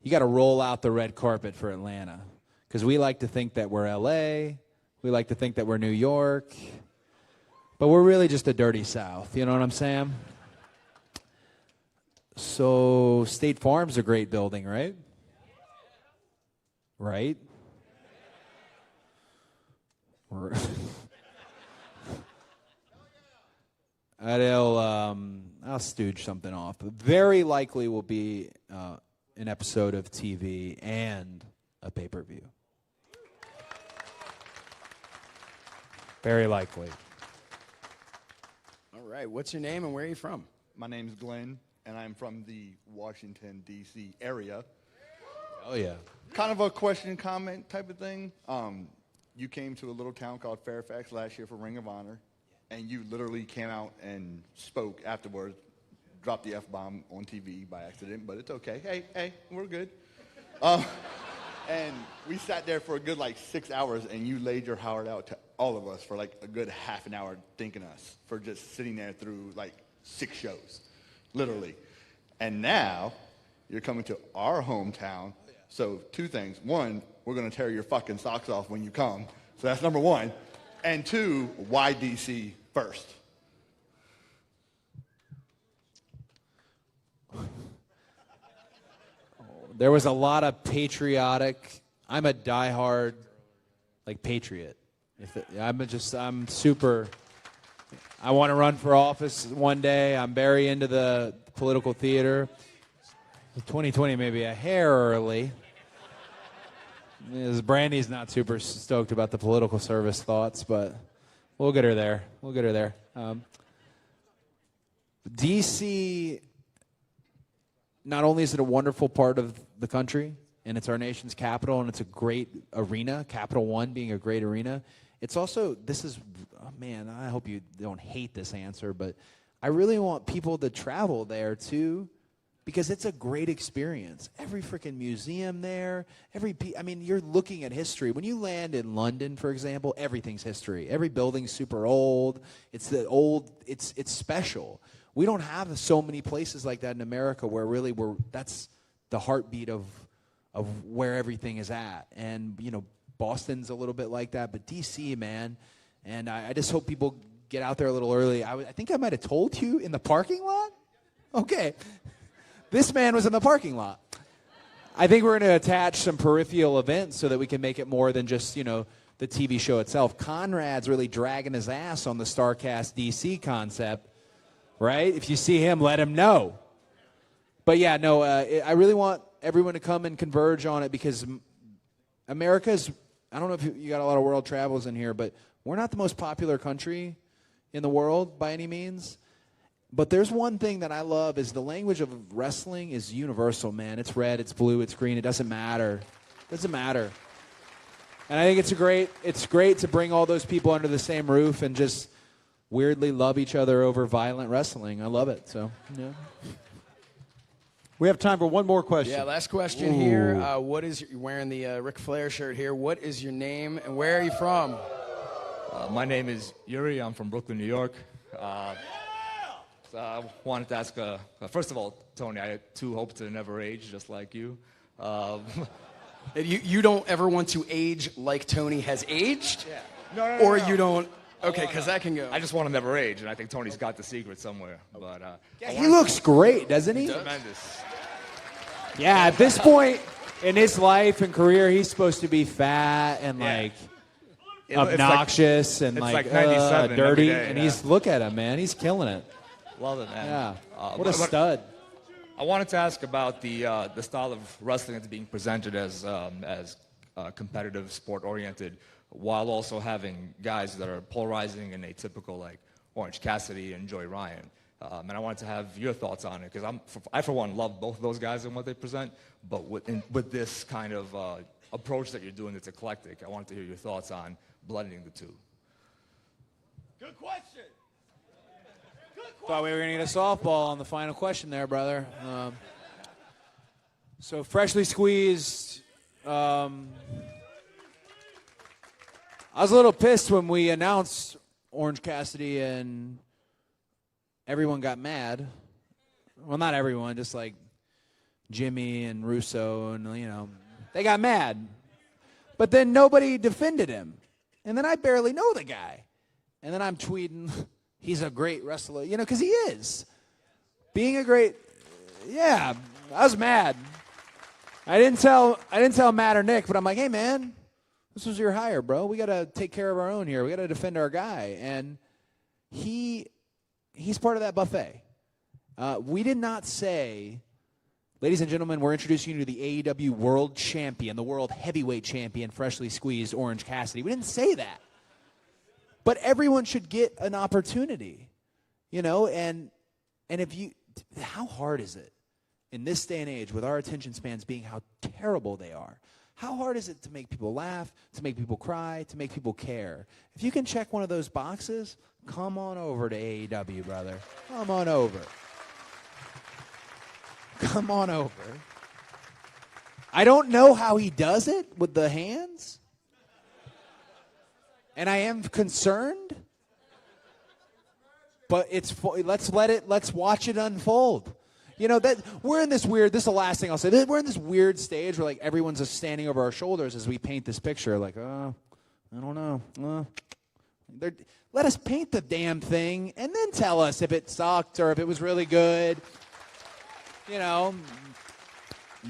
got to roll out the red carpet for Atlanta, because we like to think that we're L.A. We like to think that we're New York. But we're really just a dirty South, you know what I'm saying? So State Farm's a great building, right? Right? I'll stooge something off. Very likely will be an episode of TV and a pay-per-view. Very likely. All right, what's your name and where are you from? My name's Glenn, and I'm from the Washington, D.C. area. Oh, yeah. Kind of a question, comment type of thing. You came to a little town called Fairfax last year for Ring of Honor, and you literally came out and spoke afterwards, dropped the F-bomb on TV by accident, but it's okay. Hey, we're good. And we sat there for a good 6 hours, and you laid your heart out to all of us for a good half an hour, thanking us for just sitting there through 6 shows, literally. And now you're coming to our hometown. So 2 things. 1, we're going to tear your fucking socks off when you come. So that's number 1. And 2, why DC first? There was a lot of patriotic. I'm a diehard, patriot. I'm super. I want to run for office one day. I'm very into the political theater. 2020 may be a hair early. Brandy's not super stoked about the political service thoughts, but we'll get her there. DC. Not only is it a wonderful part of the country, and it's our nation's capital, and it's a great arena, Capital One being a great arena, it's also, I hope you don't hate this answer, but I really want people to travel there too, because it's a great experience. Every freaking museum there, you're looking at history. When you land in London, for example, everything's history. Every building's super old. It's special. We don't have so many places like that in America where really that's the heartbeat of where everything is at. And, Boston's a little bit like that, but DC, man, and I just hope people get out there a little early. I think I might have told you in the parking lot. Okay. This man was in the parking lot. I think we're going to attach some peripheral events so that we can make it more than just, the TV show itself. Conrad's really dragging his ass on the Starrcast DC concept, right? If you see him, let him know. But yeah, no, I really want everyone to come and converge on it because America's, I don't know if you got a lot of world travels in here, but we're not the most popular country in the world by any means. But there's one thing that I love is the language of wrestling is universal, man. It's red, it's blue, it's green. It doesn't matter. It doesn't matter. And I think it's great to bring all those people under the same roof and just weirdly love each other over violent wrestling. I love it. So, yeah. We have time for one more question. Yeah, last question here. You're wearing the Ric Flair shirt here. What is your name and where are you from? My name is Yuri. I'm from Brooklyn, New York. I wanted to ask, first of all, Tony, I too hope to never age, just like you. You don't ever want to age like Tony has aged? Yeah. No. Or you don't... Okay, because that can go. I just want to never age, and I think Tony's got the secret somewhere. But he looks great, doesn't he? Tremendous. Yeah, at this point in his life and career, he's supposed to be fat and obnoxious and like 97 dirty. every day, and look at him, man. He's killing it. Love it, man. Yeah. What a stud. I wanted to ask about the style of wrestling that's being presented as competitive, sport-oriented, while also having guys that are polarizing and atypical, like Orange Cassidy and Joey Ryan. And I wanted to have your thoughts on it, because I, for one, love both of those guys and what they present, but with this kind of approach that you're doing that's eclectic, I wanted to hear your thoughts on blending the two. Good question. Thought we were going to get a softball on the final question there, brother. So freshly squeezed. I was a little pissed when we announced Orange Cassidy and everyone got mad. Well, not everyone, just like Jimmy and Russo and, they got mad. But then nobody defended him. And then I barely know the guy. And then I'm tweeting, he's a great wrestler, because he is. Being a great, I was mad. I didn't tell Matt or Nick, but I'm like, hey, man, this was your hire, bro. We got to take care of our own here. We got to defend our guy. And he's part of that buffet. We did not say, ladies and gentlemen, we're introducing you to the AEW World Champion, the World Heavyweight Champion, freshly squeezed Orange Cassidy. We didn't say that. But everyone should get an opportunity, and how hard is it in this day and age with our attention spans being how terrible they are? How hard is it to make people laugh, to make people cry, to make people care? If you can check one of those boxes, come on over to AEW, brother. Come on over. Come on over. I don't know how he does it with the hands. And I am concerned. But let's watch it unfold. That we're in this weird, this is the last thing I'll say. We're in this weird stage where everyone's just standing over our shoulders as we paint this picture. I don't know. Let us paint the damn thing and then tell us if it sucked or if it was really good.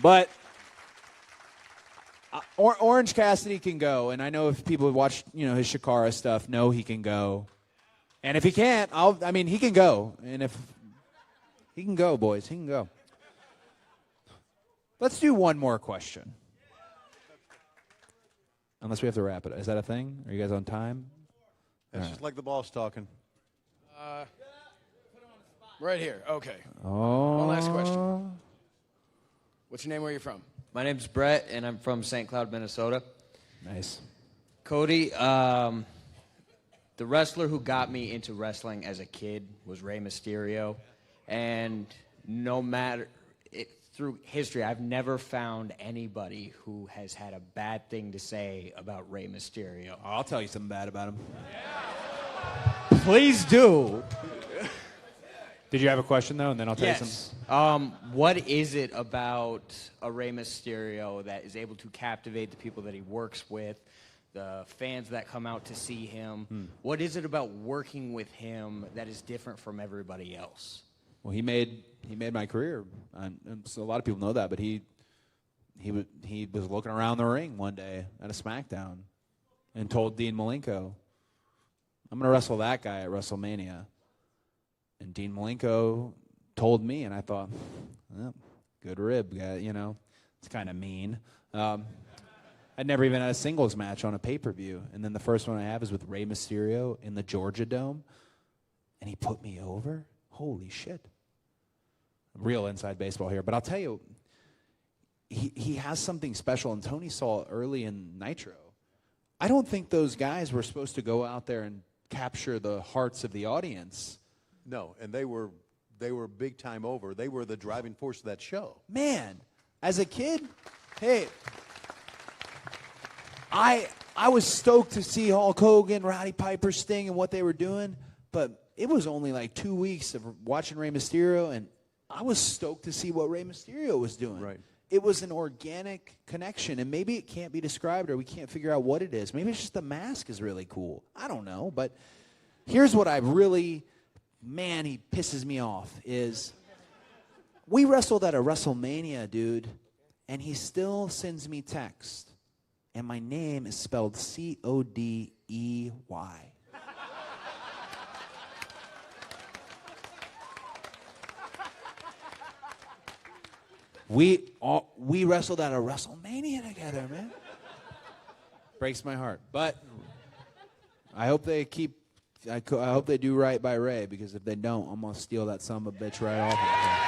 But Orange Cassidy can go, and I know if people have watched, his Shakara stuff, know he can go. And if he can't, he can go. And if he can go, boys, he can go. Let's do one more question. Unless we have to wrap it. Is that a thing? Are you guys on time? That's just like the boss talking. Right here. Okay. Oh. One last question. What's your name? Where are you from? My name's Brett, and I'm from St. Cloud, Minnesota. Nice. Cody, the wrestler who got me into wrestling as a kid was Rey Mysterio. And no matter, through history, I've never found anybody who has had a bad thing to say about Rey Mysterio. I'll tell you something bad about him. Please do. Did you have a question, though? And then I'll tell you something. What is it about a Rey Mysterio that is able to captivate the people that he works with, the fans that come out to see him? What is it about working with him that is different from everybody else? Well, he made my career, and so a lot of people know that. But he was looking around the ring one day at a SmackDown, and told Dean Malenko, "I'm going to wrestle that guy at WrestleMania." And Dean Malenko told me, and I thought, well, good rib, guy. You know, it's kind of mean. I'd never even had a singles match on a pay-per-view. And then the first one I have is with Rey Mysterio in the Georgia Dome. And he put me over? Holy shit. Real inside baseball here. But I'll tell you, he has something special. And Tony saw it early in Nitro. I don't think those guys were supposed to go out there and capture the hearts of the audience. No, and they were big time over. They were the driving force of that show. Man, as a kid, hey, I was stoked to see Hulk Hogan, Roddy Piper, Sting, and what they were doing, but it was only like 2 weeks of watching Rey Mysterio, and I was stoked to see what Rey Mysterio was doing. Right. It was an organic connection, and maybe it can't be described or we can't figure out what it is. Maybe it's just the mask is really cool. I don't know, but here's what I really, man, he pisses me off, is we wrestled at a WrestleMania, dude, and he still sends me text. And my name is spelled Codey. We wrestled at a WrestleMania together, man. Breaks my heart. But I hope they I hope they do right by Ray, because if they don't, I'm going to steal that son of a bitch right off of him.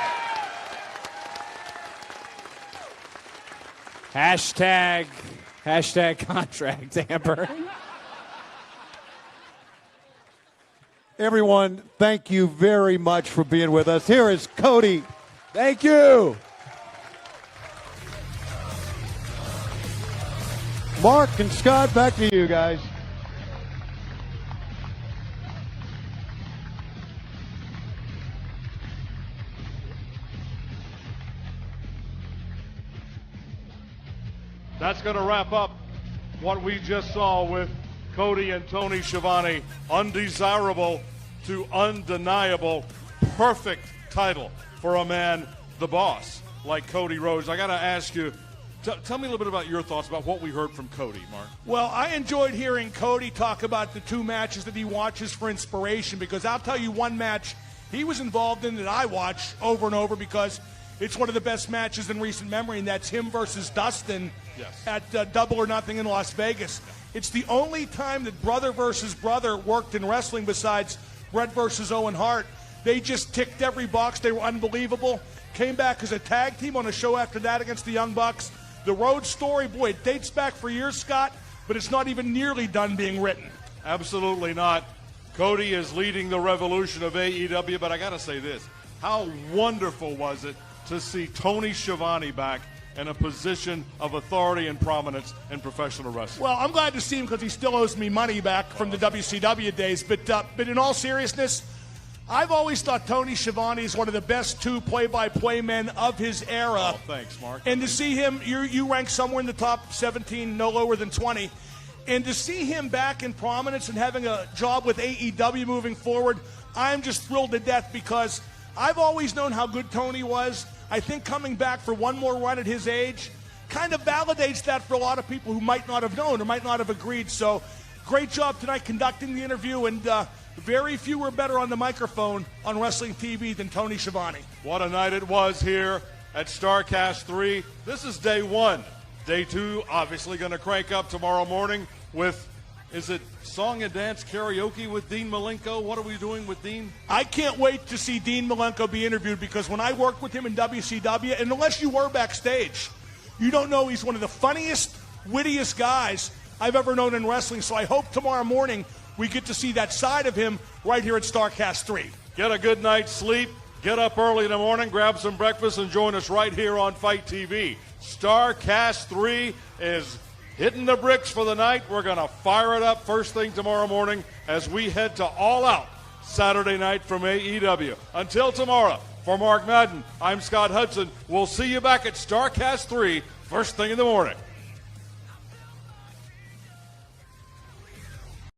Hashtag contract tampering. Everyone, thank you very much for being with us. Here is Cody. Thank you. Mark and Scott, back to you guys. That's going to wrap up what we just saw with Cody and Tony Schiavone. Undesirable to undeniable. Perfect title for a man, the boss, like Cody Rhodes. I got to ask you, tell me a little bit about your thoughts about what we heard from Cody, Mark. Well, I enjoyed hearing Cody talk about the two matches that he watches for inspiration, because I'll tell you one match he was involved in that I watch over and over because it's one of the best matches in recent memory, and that's him versus Dustin at Double or Nothing in Las Vegas. It's the only time that brother versus brother worked in wrestling besides Bret versus Owen Hart. They just ticked every box. They were unbelievable. Came back as a tag team on a show after that against the Young Bucks. The Rhodes story, boy, it dates back for years, Scott, but it's not even nearly done being written. Absolutely not. Cody is leading the revolution of AEW, but I got to say this. How wonderful was it to see Tony Schiavone back in a position of authority and prominence in professional wrestling? Well, I'm glad to see him because he still owes me money back from the WCW days. But in all seriousness, I've always thought Tony Schiavone is one of the best two play-by-play men of his era. Oh, thanks, Mark. And to see him, you rank somewhere in the top 17, no lower than 20. And to see him back in prominence and having a job with AEW moving forward, I'm just thrilled to death because I've always known how good Tony was. I think coming back for one more run at his age kind of validates that for a lot of people who might not have known or might not have agreed. So great job tonight conducting the interview, and very few were better on the microphone on wrestling TV than Tony Schiavone. What a night it was here at Starrcast 3. This is day one. Day two, obviously going to crank up tomorrow morning with, is it song and dance karaoke with Dean Malenko? What are we doing with Dean? I can't wait to see Dean Malenko be interviewed, because when I worked with him in WCW, and unless you were backstage, you don't know he's one of the funniest, wittiest guys I've ever known in wrestling. So I hope tomorrow morning we get to see that side of him right here at Starrcast 3. Get a good night's sleep. Get up early in the morning, grab some breakfast, and join us right here on Fight TV. Starrcast 3 is hitting the bricks for the night. We're going to fire it up first thing tomorrow morning as we head to All Out Saturday night from AEW. Until tomorrow, for Mark Madden, I'm Scott Hudson. We'll see you back at Starrcast 3 first thing in the morning.